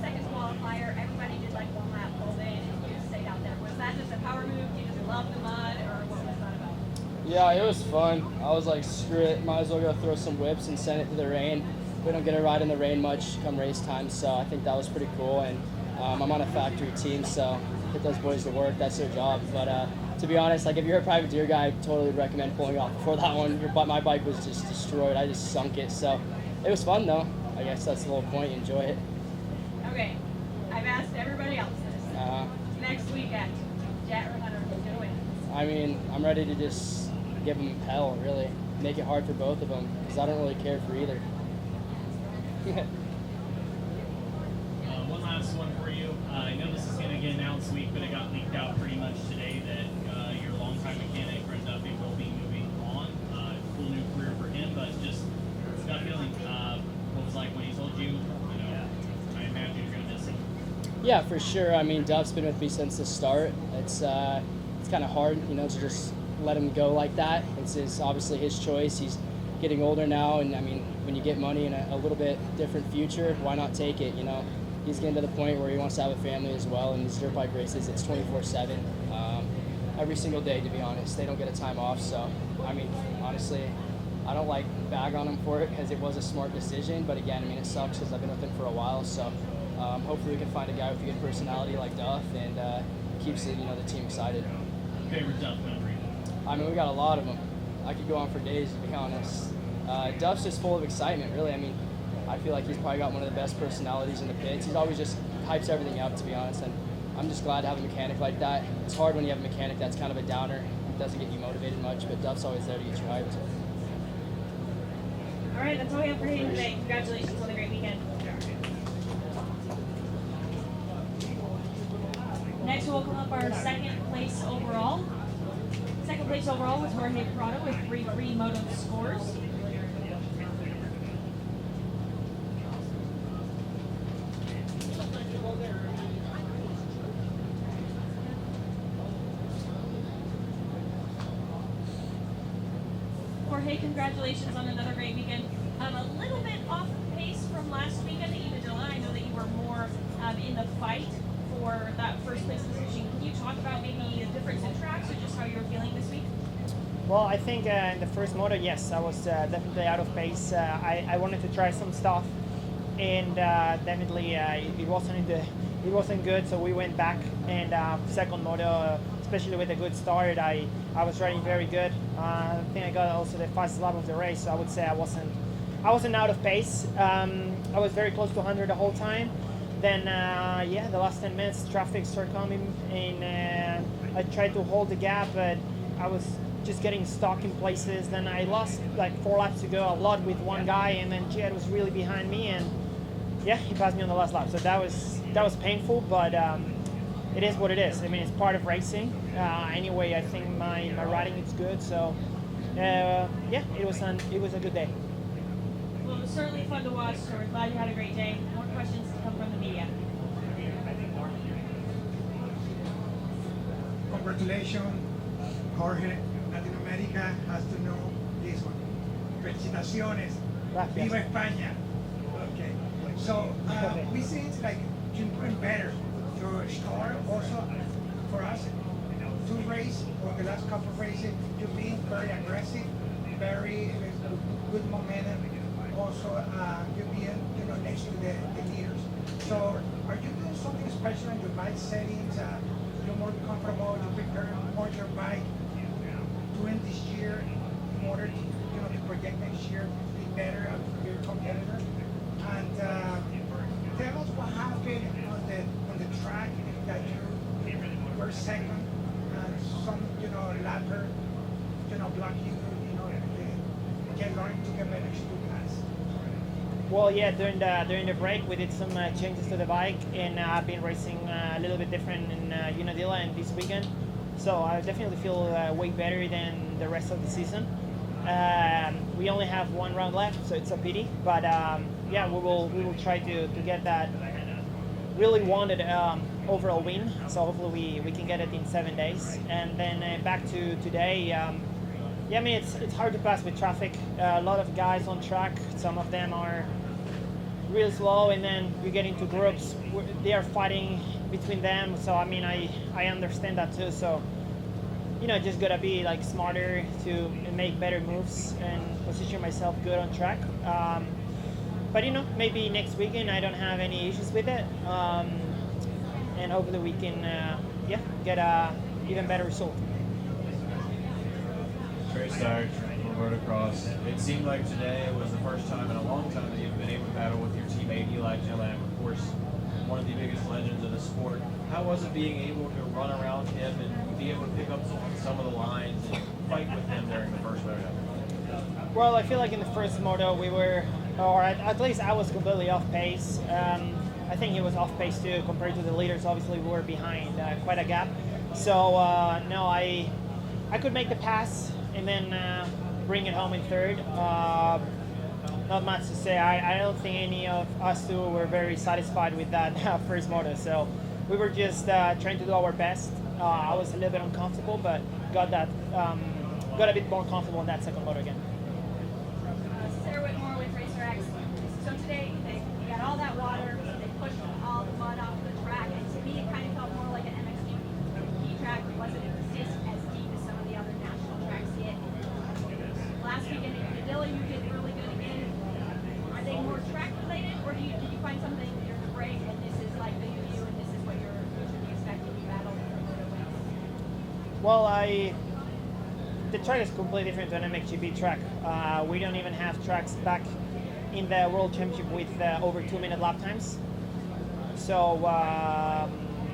Second qualifier, everybody did one lap pulled in, and you stayed out there. Was that just a power move? Do you just love the mud, or what was that about? Yeah, it was fun. I was like, screw it, might as well go throw some whips and send it to the rain. we don't get to ride in the rain much come race time, so I think that was pretty cool. And I'm on a factory team, so get those boys to work. That's their job. But to be honest, like if you're a privateer guy, I totally would recommend pulling off before that one. My bike was just destroyed. I just sunk it. So it was fun though. I guess that's the whole point. Enjoy it. Okay, I've asked everybody else this. Next weekend, Jet or Hunter, who's gonna win? I mean, I'm ready to just give them hell, really. Make it hard for both of them, because I don't really care for either. One last one for you. I know this is going to get announced this week, but it got leaked out pretty much today that your longtime mechanic, Brent Duffy, will be moving on. Cool new career for him, but just got a feeling what was like when he told you, I imagine you're going to miss him. Yeah, for sure. I mean, Duff's been with me since the start. It's kind of hard, to just let him go like that. It's obviously his choice. He's getting older now, and I mean, when you get money in a little bit different future, why not take it? He's getting to the point where he wants to have a family as well, and these dirt bike races, it's 24/7, every single day, to be honest. They don't get a time off, so I mean, honestly, I don't like bag on him for it because it was a smart decision, but again, I mean, it sucks because I've been with him for a while, so hopefully we can find a guy with a good personality like Duff and keeps the team excited. Favorite Duff memory? I mean, we got a lot of them. I could go on for days, to be honest. Duff's just full of excitement, really. I mean, I feel like he's probably got one of the best personalities in the pits. He's always just hypes everything up, to be honest, and I'm just glad to have a mechanic like that. It's hard when you have a mechanic that's kind of a downer. It doesn't get you motivated much, but Duff's always there to get you hyped. All right, that's all we have for you today. Congratulations on a great weekend. Next, we'll open up our second place overall. Second place overall was Jorge Prado with 3 moto scores. Jorge, congratulations on another great weekend. A little bit off pace from last weekend at Evadilla. I know that you were more in the fight for that first place position. Can you talk about maybe the difference in tracks or just how you're feeling this week? Well, I think in the first moto, yes, I was definitely out of pace. I wanted to try some stuff, and definitely it wasn't good. So we went back, and second moto, especially with a good start, I was riding very good. I think I got also the fastest lap of the race. So I would say I wasn't out of pace. I was very close to 100 the whole time. Then the last 10 minutes, traffic started coming, and I tried to hold the gap, but I was just getting stuck in places. Then I lost like 4 laps to go, a lot with one guy, and then Jed was really behind me, and he passed me on the last lap. So that was painful, but it is what it is. I mean, it's part of racing. Anyway, I think my riding is good, so it was a good day. Well, it was certainly fun to watch, so we're glad you had a great day. More questions to come from the media. Congratulations, Jorge. Latin America has to know this one. Felicitaciones. Gracias. Viva España. Okay. So we see it's like you're doing better. Your star also for us to race for the last couple of races. You've been very aggressive, very good momentum. Also, you've been next to the leaders. So are you doing something special in your bike settings? You're more comfortable. You prepare more your bike doing this year in order to project next year to be better as your competitor. And tell us what happened on the track that you were second and some lapper block you get learning to get better to pass. Well, yeah, during the break we did some changes to the bike, and I've been racing a little bit different in Unadilla and this weekend. So I definitely feel way better than the rest of the season. We only have 1 round left, so it's a pity. But we will try to get that really wanted overall win. So hopefully we can get it in 7 days. And then back to today. I mean it's hard to pass with traffic. A lot of guys on track. Some of them are really slow, and then you get into groups. They are fighting between them. So I mean I understand that too. So just gotta be like smarter to make better moves and position myself good on track. but maybe next weekend I don't have any issues with it, and hopefully we can get a even better result. Trey Stark from motocross. It seemed like today was the first time in a long time that you've been able to battle with your teammate Eli Gillam, of course, one of the biggest legends of the sport. How was it being able to run around him and be able to pick up some of the lines and fight with him during the first moto? Well, I feel like in the first moto we were, or at least I was completely off pace. I think he was off pace too compared to the leaders. Obviously, we were behind quite a gap. So no, I could make the pass and then bring it home in third. Not much to say. I don't think any of us two were very satisfied with that first moto. So we were just trying to do our best. I was a little bit uncomfortable, but got a bit more comfortable in that second moto again. Sarah Whitmore with Racer X. So today they got all that water, they pushed all the mud off the track, and to me it kind of felt more like an MXGP track. It wasn't as deep as some of the other national tracks yet. Last weekend in Cadilla you did really good again. Are they more track related, or did you find something during the break and this is like the new you and this is what you should be expecting to battle for the wins? Well, the track is completely different to an MXGP track. We don't even have tracks back in the World Championship with over 2-minute lap times. So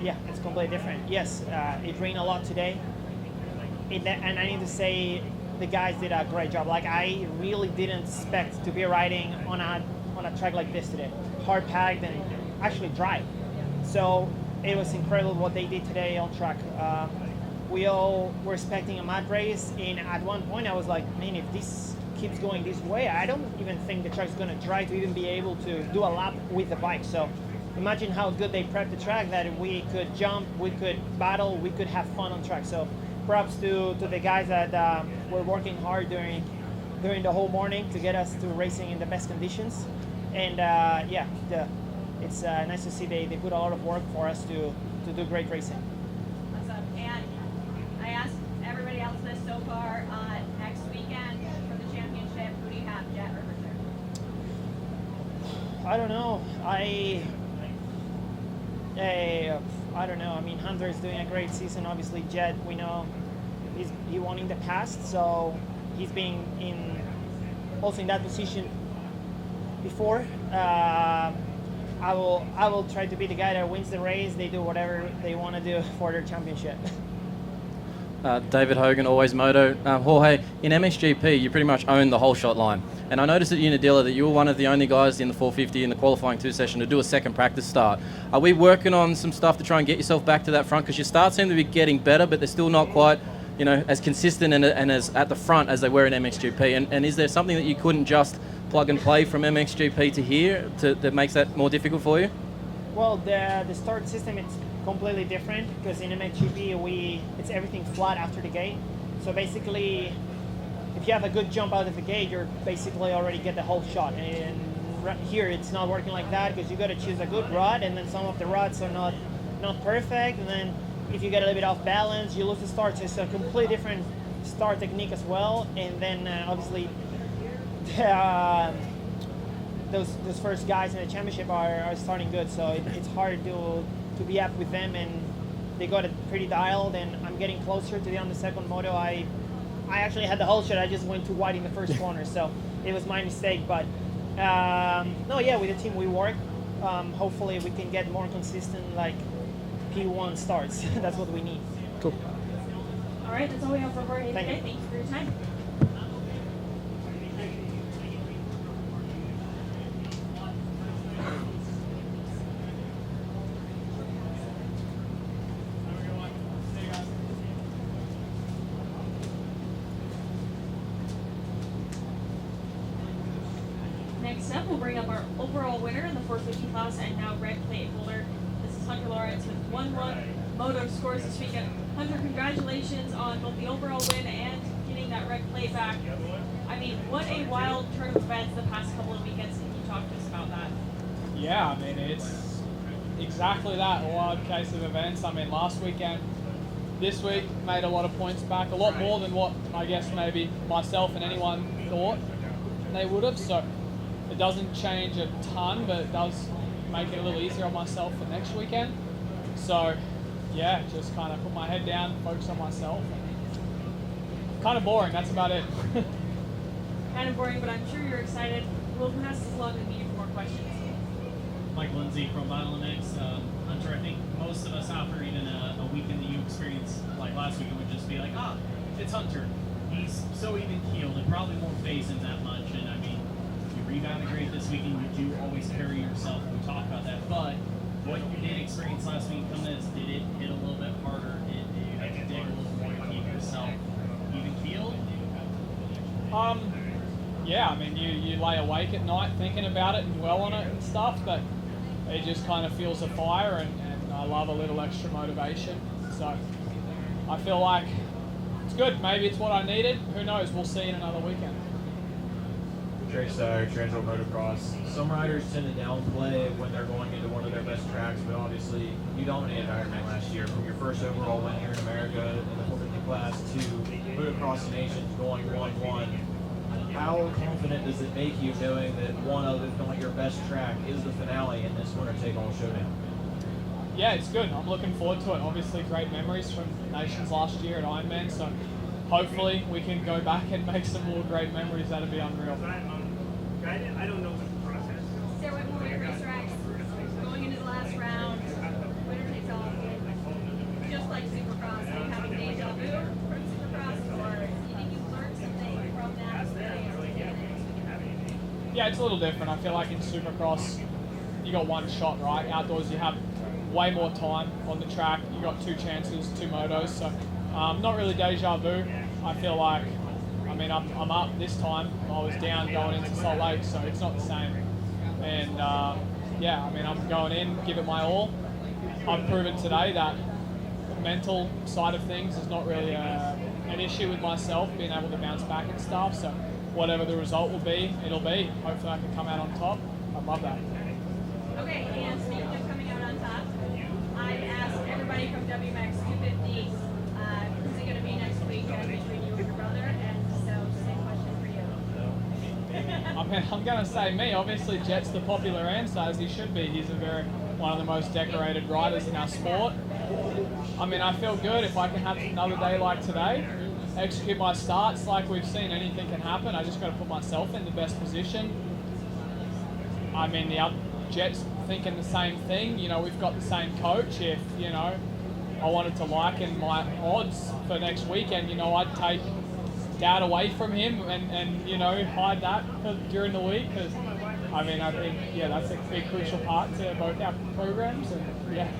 yeah, it's completely different. Yes, it rained a lot today, and I need to say the guys did a great job. Like I really didn't expect to be riding on a track like this today, hard packed and actually dry. So it was incredible what they did today on track. We all were expecting a mud race, and at one point I was like, man, if this keeps going this way, I don't even think the track's going to try to even be able to do a lap with the bike. So imagine how good they prepped the track, that we could jump, we could battle, we could have fun on track. So props to the guys that were working hard during the whole morning to get us to racing in the best conditions. And yeah, it's nice to see they put a lot of work for us to do great racing. Awesome. And I asked everybody else this so far. Next weekend for the championship, who do you have, Jet or Hunter? I don't know. I don't know. I mean, Hunter is doing a great season. Obviously, Jet, we know he won in the past, so he's been also in that position before. I will try to be the guy that wins the race. They do whatever they want to do for their championship. David Hogan, Always Moto. Jorge, in MXGP, you pretty much own the whole shot line. And I noticed at Unadilla that you were one of the only guys in the 450 in the qualifying 2 session to do a second practice start. Are we working on some stuff to try and get yourself back to that front? Because your starts seem to be getting better, but they're still not quite, as consistent and as at the front as they were in MXGP. And is there something that you couldn't just plug and play from MXGP to here that makes that more difficult for you? Well, the start system is completely different because in MXGP it's everything flat after the gate. So basically, if you have a good jump out of the gate, you're basically already get the whole shot. And here it's not working like that because you got to choose a good rod, and then some of the rods are not perfect. And then if you get a little bit off balance, you lose the start. So it's a completely different start technique as well. And then obviously those first guys in the championship are starting good. So it's hard to be up with them, and they got it pretty dialed. And I'm getting closer to on the second moto. I actually had the whole shot. I just went too wide in the first corner, so it was my mistake. But no, yeah, with the team we work. Hopefully we can get more consistent, like P1 starts. That's what we need. Cool. All right, that's all we have for Jorge Thank today. you. Thank you for your time. Next up, we'll bring up our overall winner in the 450 class and now red plate holder. This is Hunter Lawrence with 1-1 moto scores this weekend. Hunter, congratulations on both the overall win and getting that red plate back. I mean, what a wild turn of events the past couple of weekends. Can you talk to us about that? Yeah, I mean, it's exactly that, a wild case of events. I mean, last weekend, this week, made a lot of points back, a lot more than what I guess maybe myself and anyone thought they would have. So It doesn't change a ton, but it does make it a little easier on myself for next weekend. So, yeah, just kind of put my head down, focus on myself. Kind of boring, that's about it. Kind of boring, but I'm sure you're excited. We'll pass this along to me for more questions. Mike Lindsay from Battle MX. Hunter, I think most of us after even a weekend that you experienced like last weekend would just be like, it's Hunter. He's so even keeled. It probably won't phase him that much. And I mean, you rebounded great this weekend. You do always carry yourself. We talk about that. But what you did experience last week from this, did it hit a little bit harder? Did you have to dig a little more to keep yourself even keeled? Yeah, I mean, you lay awake at night thinking about it and dwell on it and stuff, but it just kind of fuels a fire, and I love a little extra motivation. So I feel like it's good. Maybe it's what I needed. Who knows? We'll see in another weekend. Trace Transworld Motocross. Some riders tend to downplay when they're going into one of their best tracks, but obviously you dominated Ironman last year. From your first overall win here in America in the 450 class to Motocross the Nations going 1-1. How confident does it make you knowing that one of, if not your best track, is the finale in this winner-take-all showdown? Yeah, it's good. I'm looking forward to it. Obviously, great memories from Nations last year at Ironman, so hopefully we can go back and make some more great memories. That'd be unreal. I don't know the process. Sarah Whitmore with racetracks, going into the last round, winner takes all. Just like Supercross, are you having deja vu from Supercross, or do you think you've learned something from that experience? Yeah, it's a little different. I feel like in Supercross, you got one shot, right? Outdoors, you have way more time on the track. You got two chances, two motos, so not really deja vu. I feel like, I mean, I'm up this time. I was down going into Salt Lake, so it's not the same. And yeah, I mean, I'm going in, give it my all. I've proven today that the mental side of things is not really an issue with myself, being able to bounce back and stuff. So whatever the result will be, it'll be. Hopefully I can come out on top. I love that. Okay, and speaking of coming out on top, I've asked everybody from WMX 250, who's it going to be next week between you and your brother, and so same question for you. I mean, I'm going to say me. Obviously, Jet's the popular answer, as he should be. He's one of the most decorated riders in our sport. I mean, I feel good if I can have another day like today, execute my starts like we've seen. Anything can happen. I just got to put myself in the best position. I mean, the other Jet's thinking the same thing. You know, we've got the same coach. If, you know, I wanted to liken my odds for next weekend, you know, I'd take Dad away from him and you know, hide that during the week, because I mean, I think, yeah, that's a big crucial part to both our programs, and yeah.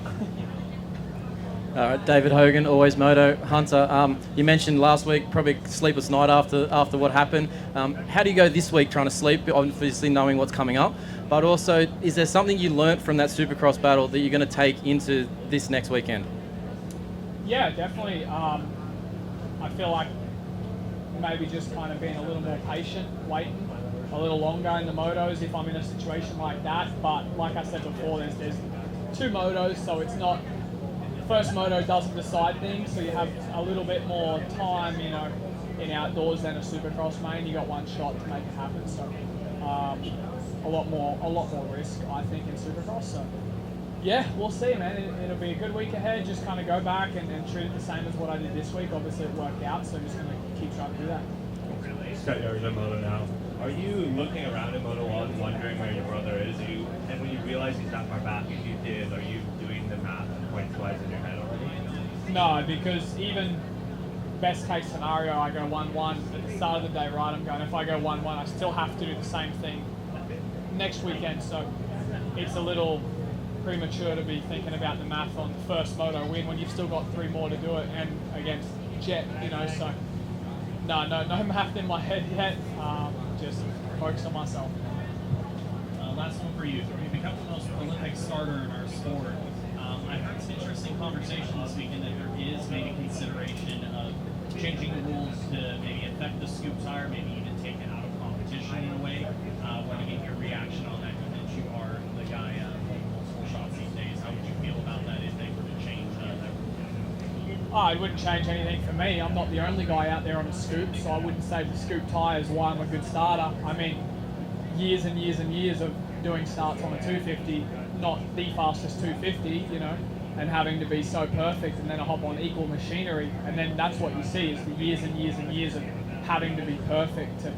David Hogan, Always Moto. Hunter, you mentioned last week probably sleepless night after what happened. How do you go this week trying to sleep, obviously knowing what's coming up, but also is there something you learnt from that Supercross battle that you're going to take into this next weekend? Yeah, definitely. I feel like maybe just kind of being a little more patient, waiting a little longer in the motos if I'm in a situation like that. But like I said before, there's two motos, so it's not, first moto doesn't decide things, so you have a little bit more time, you know, in outdoors than a Supercross main. You got one shot to make it happen, so a lot more risk, I think, in Supercross. So yeah, we'll see, man. It'll be a good week ahead. Just kind of go back and treat it the same as what I did this week. Obviously, it worked out, so I'm just going to keep trying to do that. Scott, you're in Moto now. Are you looking around in Moto 1, wondering where your brother is? And when you realize he's that far back, if you did, are you doing the math points-wise in your head already? No, because even best case scenario, I go 1-1 at the start of the day, right? I'm going, if I go 1-1, I still have to do the same thing next weekend. So it's a little premature to be thinking about the math on the first moto win when you've still got 3 more to do it, and against Jet, you know. So no math in my head yet. Just focus on myself. Last one for you. You've become the most prolific starter in our sport. I heard some interesting conversation this weekend that there is maybe consideration of changing the rules to maybe affect the scoop tire, maybe even take it out of competition in a way. Want to get your reaction on that, given that you are the guy holding multiple shots these days. How would you feel about that if they were to change that rule? Oh, it wouldn't change anything for me. I'm not the only guy out there on a scoop, so I wouldn't say the scoop tire is why I'm a good starter. I mean, years and years and years of doing starts on a 250, not the fastest 250, you know, and having to be so perfect, and then I hop on equal machinery, and then that's what you see is the years and years and years of having to be perfect to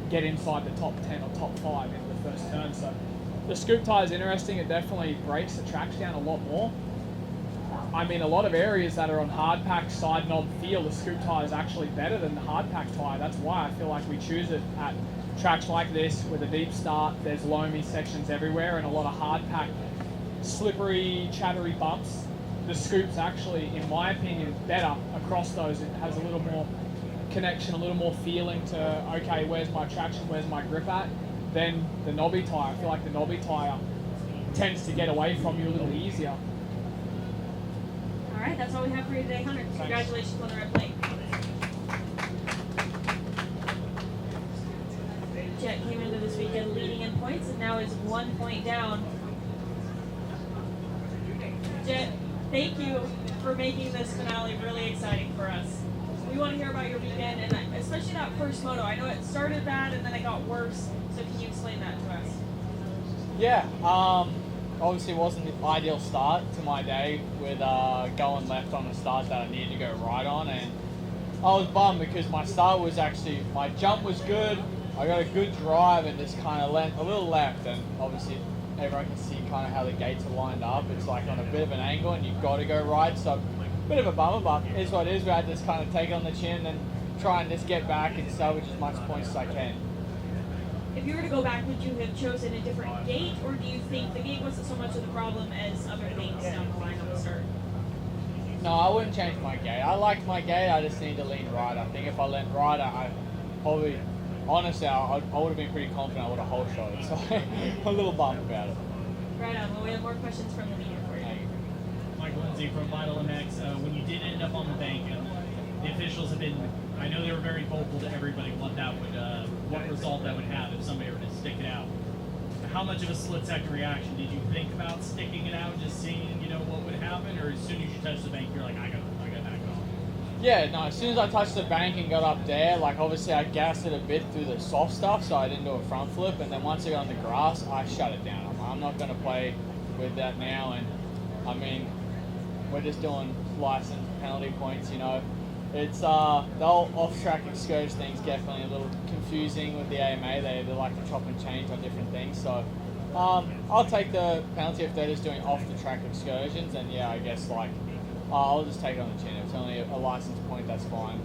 get inside the top 10 or top 5 in the first turn. So the scoop tyre is interesting. It definitely breaks the tracks down a lot more. I mean, a lot of areas that are on hard pack side knob feel, the scoop tyre is actually better than the hard pack tyre. That's why I feel like we choose it at tracks like this with a deep start. There's loamy sections everywhere and a lot of hard pack, slippery, chattery bumps. The scoop's actually, in my opinion, better across those. It has a little more connection, a little more feeling to, okay, where's my traction, where's my grip at, than the knobby tyre. I feel like the knobby tyre tends to get away from you a little easier. All right, that's all we have for you today, Hunter. Congratulations on the red plate. Jet came into this weekend leading in points and now is 1 point down. Jet, thank you for making this finale really exciting for us. We want to hear about your weekend, and especially that first moto. I know it started bad and then it got worse, so can you explain that to us? Yeah, obviously it wasn't the ideal start to my day with going left on the start that I needed to go right on, and I was bummed because my start was actually, my jump was good, I got a good drive and just kind of went a little left, and obviously everyone can see kind of how the gates are lined up. It's like on a bit of an angle and you've got to go right, so bit of a bummer, but it is what it is. We had to just kind of take it on the chin and try and just get back and salvage as much points as I can. If you were to go back, would you have chosen a different gate, or do you think the gate wasn't so much of the problem as other things down the line on the start? No, I wouldn't change my gate. I liked my gate, I just need to lean right. I think if I leaned right, I probably, honestly, I would have been pretty confident I would have whole shot it, so I'm a little bummed about it. Right on. Well, we have more questions from the media for you. Michael Lindsay from Vital MX. When you did end up on the bank, the officials have been, I know they were very vocal to everybody what that would, what result that would have if somebody were to stick it out. How much of a split-second reaction did you think about sticking it out, just seeing, you know, what would happen, or as soon as you touched the bank, you're like, I got back on? Yeah, no, as soon as I touched the bank and got up there, like obviously I gassed it a bit through the soft stuff, so I didn't do a front flip, and then once I got on the grass, I shut it down. I'm not going to play with that now, and I mean, we're just doing license penalty points, you know. It's the whole off-track excursion thing's definitely a little confusing with the AMA. They like to chop and change on different things, so I'll take the penalty if they're just doing off-the-track excursions, and yeah, I guess like I'll just take it on the chin. If it's only a license point, that's fine.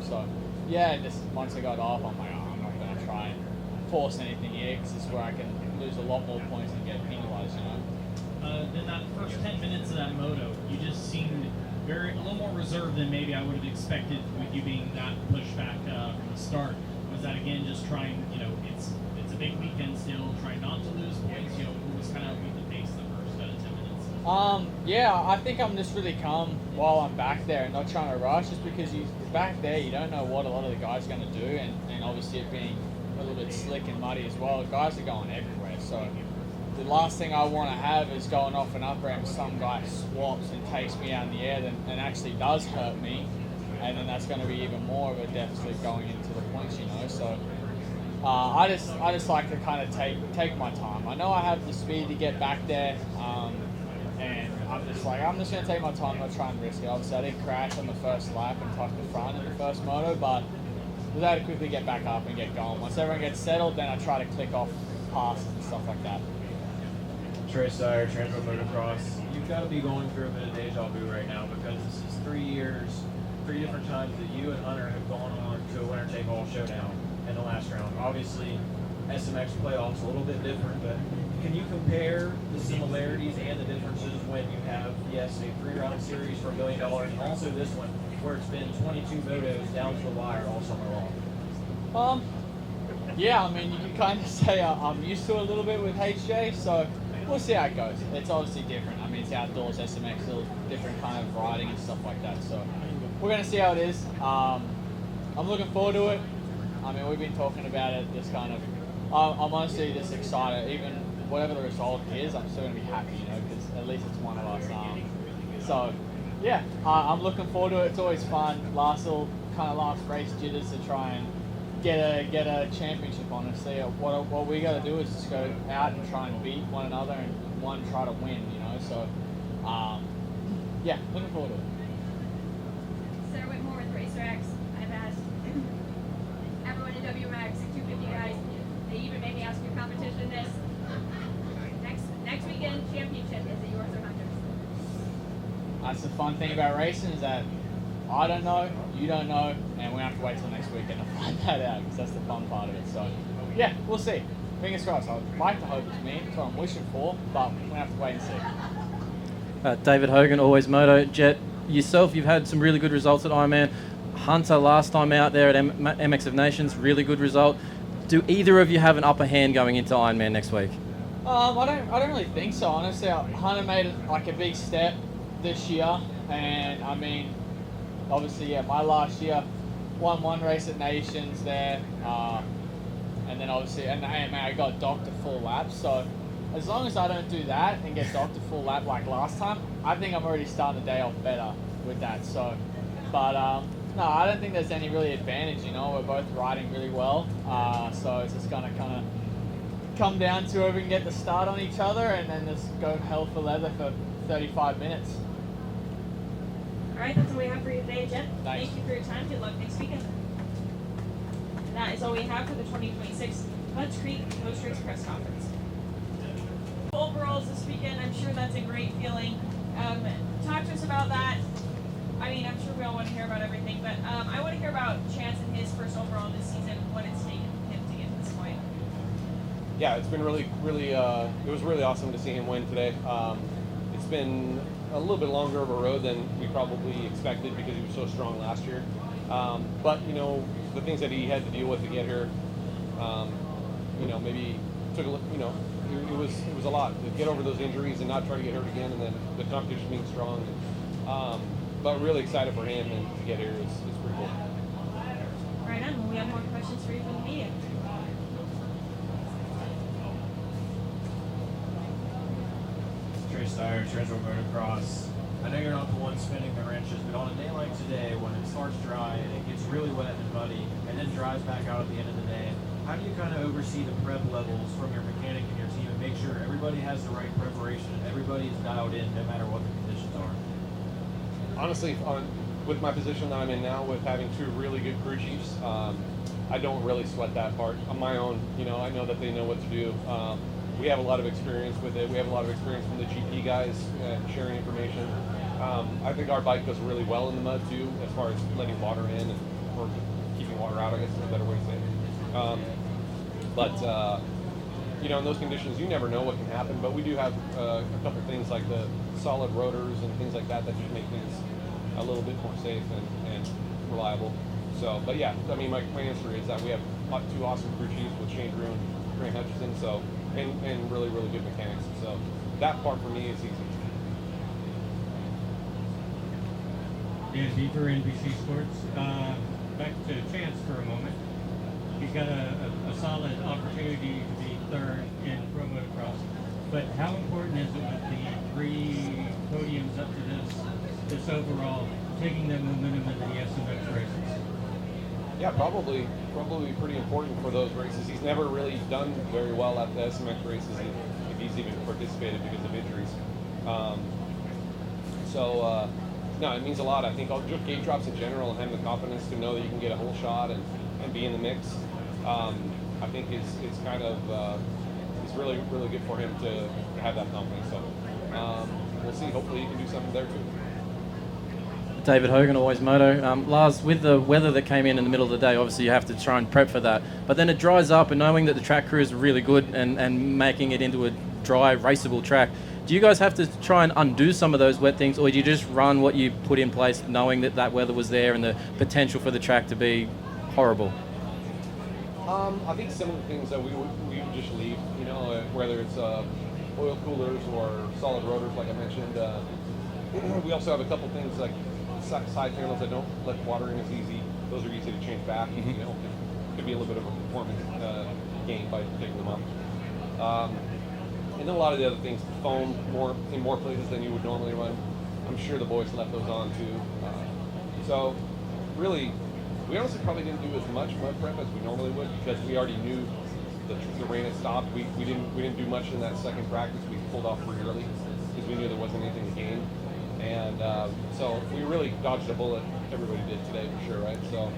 So yeah, just once I got off, I'm like, oh, I'm not going to try and force anything here, because this is where I can lose a lot more points and get penalized, you know. Then that first 10 minutes of that moto, you just seemed a little more reserved than maybe I would have expected with you being that pushed back from the start. Was that again just trying, you know, it's a big weekend still, trying not to lose points, you know, what was kind of the pace the first 10 minutes? Yeah, I think I'm just really calm while I'm back there and not trying to rush, just because you're back there, you don't know what a lot of the guys are going to do, and obviously it being a little bit slick and muddy as well, guys are going everywhere, so the last thing I want to have is going off an up ramp, some guy swaps and takes me out in the air and actually does hurt me, and then that's going to be even more of a deficit going into the points, you know. So I just like to kind of take my time. I know I have the speed to get back there, and I'm just going to take my time, not try and risk it. Obviously, I did crash on the first lap and tuck the front in the first moto, but I was able to quickly get back up and get going. Once everyone gets settled, then I try to click off passes and stuff like that. Trey Sire, Transworld Motocross, you've got to be going through a bit of deja vu right now, because this is 3 years, 3 different times that you and Hunter have gone on to a winner-take-all showdown in the last round. Obviously, SMX playoffs a little bit different, but can you compare the similarities and the differences when you have, yes, a 3-round series for $1 million, and also this one, where it's been 22 motos down to the wire all summer long? Yeah, I mean, you can kind of say I'm used to it a little bit with HJ, so we'll see how it goes. It's obviously different. I mean, it's outdoors, SMX, a little different kind of riding and stuff like that. So we're going to see how it is. I'm looking forward to it. I mean, we've been talking about it, just kind of, I'm honestly just excited. Even whatever the result is, I'm still going to be happy, you know, because at least it's one of us. So, yeah, I'm looking forward to it. It's always fun. Last race jitters to try and get a championship. Honestly, what we got to do is just go out and try and beat one another and try to win. So yeah, looking forward to it. Sarah Whitmore with RacerX. I've asked everyone in WMX, 250 guys. They even made me ask your competition this. Next weekend championship, is it yours or Hunter's? That's the fun thing about racing is that I don't know, you don't know, and we have to wait till next weekend to find that out because that's the fun part of it. So yeah, we'll see. Fingers crossed. I'd like to hope it's me. That's what I'm wishing for, but we have to wait and see. David Hogan, Always Moto. Jet, yourself, you've had some really good results at Ironman. Hunter, last time out there at MX of Nations, really good result. Do either of you have an upper hand going into Ironman next week? I don't really think so. Honestly, Hunter made a big step this year, and I mean, obviously, yeah, my last year won one race at Nations there, and then obviously, and I got docked a full lap. So as long as I don't do that and get docked a full lap like last time, I think I'm already starting the day off better with that. So, but no, I don't think there's any really advantage. We're both riding really well, so it's just gonna kind of come down to whoever can get the start on each other, and then just go hell for leather for 35 minutes. All right, that's all we have for you today, Jet. Thanks. Thank you for your time. Good luck next weekend. And that is all we have for the 2026 Budds Creek Postage Press Conference. Overalls this weekend, I'm sure that's a great feeling. Talk to us about that. I mean, I'm sure we all want to hear about everything, but I want to hear about Chance and his first overall this season, what it's taken him to get to this point. Yeah, it's been really, it was really awesome to see him win today. It's been a little bit longer of a road than we probably expected because he was so strong last year. But, the things that he had to deal with to get here, maybe took a look, it was a lot to get over those injuries and not try to get hurt again, and then the competition being strong. But really excited for him and to get here is pretty cool. Right on. We have more questions for you from the media. Transworld Motocross. I know you're not the one spinning the wrenches, but on a day like today, when it starts dry and it gets really wet and muddy, and then dries back out at the end of the day, how do you kind of oversee the prep levels from your mechanic and your team and make sure everybody has the right preparation and everybody is dialed in no matter what the conditions are? Honestly, with my position that I'm in now, with having two really good crew chiefs, I don't really sweat that part on my own. I know that they know what to do. We have a lot of experience with it. We have a lot of experience from the GP guys sharing information. I think our bike does really well in the mud too, as far as letting water in or keeping water out, I guess is a better way to say it. In those conditions, you never know what can happen, but we do have a couple things like the solid rotors and things like that just make things a little bit more safe and reliable. So, but yeah, I mean, my answer is that we have two awesome crew chiefs with Shane Drew and Grant Hutchison, and really, really good mechanics. So that part for me is easy. Dan Beaver, NBC Sports. Back to Chance for a moment. He's got a solid opportunity to be third in pro motocross. But how important is it with the 3 podiums up to this overall, taking that momentum into the SMX races? Yeah, probably pretty important for those races. He's never really done very well at the SMX races if he's even participated because of injuries. No, it means a lot. I think just gate drops in general and having the confidence to know that you can get a whole shot and be in the mix, I think it's kind of it's really, really good for him to have that confidence. So we'll see. Hopefully he can do something there too. David Hogan, Always Moto. Lars, with the weather that came in the middle of the day, obviously you have to try and prep for that. But then it dries up, and knowing that the track crew is really good and making it into a dry, raceable track, do you guys have to try and undo some of those wet things, or do you just run what you put in place knowing that weather was there and the potential for the track to be horrible? I think some of the things that we would just leave, whether it's oil coolers or solid rotors, like I mentioned. We also have a couple things like side panels that don't let water in as easy. Those are easy to change back. Mm-hmm. Could be a little bit of a performance gain by picking them up. And then a lot of the other things, foam in more places than you would normally run. I'm sure the boys left those on too. So really, We honestly probably didn't do as much mud prep as we normally would because we already knew the rain had stopped. We didn't do much in that second practice. We pulled off pretty early because we knew there wasn't anything to gain. And so we really dodged a bullet. Everybody did today for sure, right? So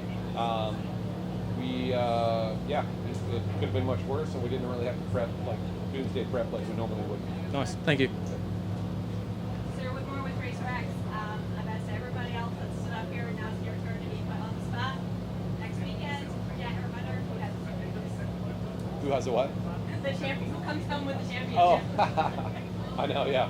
it could have been much worse, and we didn't really have to prep like doomsday prep like we normally would. Nice, thank you. Sir, with more with racetracks, I've asked everybody else that stood up here, and now it's your turn to be put on the spot. Next weekend, Jack or Hunter, Who has a what? the champion, who comes home with the championship? Oh, I know, yeah.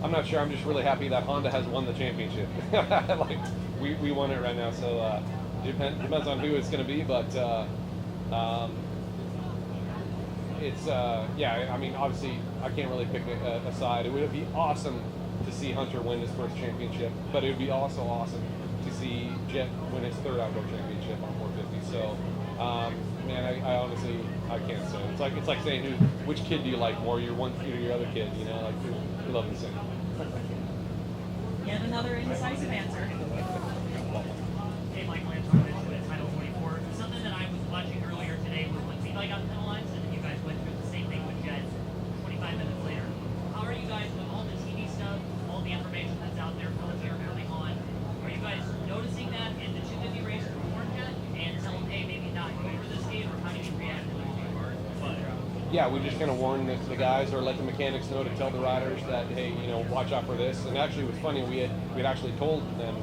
I'm not sure. I'm just really happy that Honda has won the championship. Like we won it right now, so depends on who it's going to be, but it's yeah. I mean, obviously, I can't really pick a side. It would be awesome to see Hunter win his first championship, but it would be also awesome to see Jet win his third outdoor championship on 450. So, man, I honestly I can't say. It's like saying which kid do you like more, your one kid or your other kid? You know, like we love the same. Yet another indecisive answer. Hey, Mike Lindstrom with Title 44. Something that I was watching earlier today was when Levi got penalized, and you guys went through the same thing with Jet 25 minutes later. How are you guys with all the TV stuff, all the information that's out there, military early on? Are you guys noticing that in the 250 race for warn Jet and tell them, hey, maybe not go over this gate, or how do you react to it? Yeah, we just kind of warn the guys or let the mechanics know to tell the riders that, hey, you know, watch out for this. And actually, it was funny. We had actually told them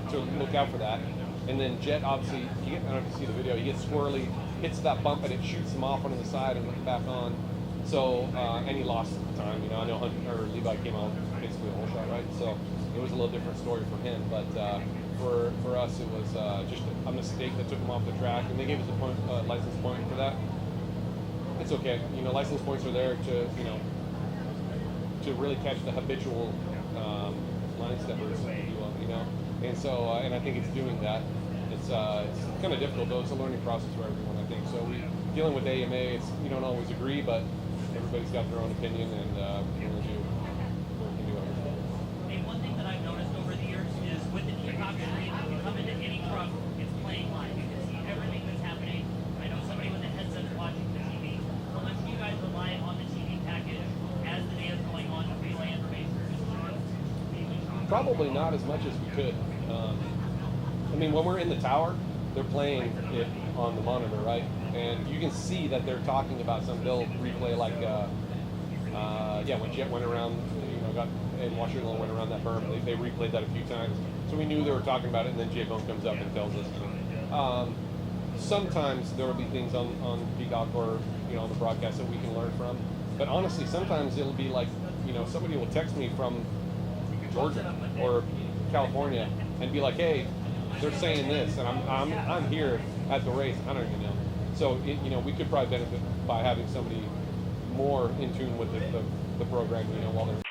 to look out for that. And then Jet, obviously, I don't know if you see the video, he gets squirrely, hits that bump, and it shoots him off onto the side and back on. So, and he lost time. You know, I know Hunter or Levi came out basically a whole shot, right? So it was a little different story for him. But for us, it was just a mistake that took him off the track, and they gave us a point, license point for that. It's okay. You know, license points are there to, you know, to really catch the habitual line steppers, if you will, you know. And so, and I think it's doing that. It's kind of difficult, though. It's a learning process for everyone, I think. So dealing with AMA, you don't always agree, but everybody's got their own opinion, and we can do everything. Hey, one thing that I've noticed over the years is with the Peacock screen, when you come into any truck, it's playing live. You can see everything that's happening. I know somebody with a headset is watching the TV. How much do you guys rely on the TV package as the day is going on to relay information? Probably not as much as we could. I mean, when we're in the tower, they're playing it on the monitor, right? And you can see that they're talking about some they'll replay like, when Jet went around, you know, and Washington went around that berm, they replayed that a few times. So we knew they were talking about it, and then J-Bone comes up and tells us. Sometimes there will be things on Peacock or, you know, on the broadcast that we can learn from. But honestly, sometimes it'll be like, you know, somebody will text me from Georgia or California and be like, hey, they're saying this, and I'm here at the race. I don't even know. So you know, we could probably benefit by having somebody more in tune with the program, you know, while they're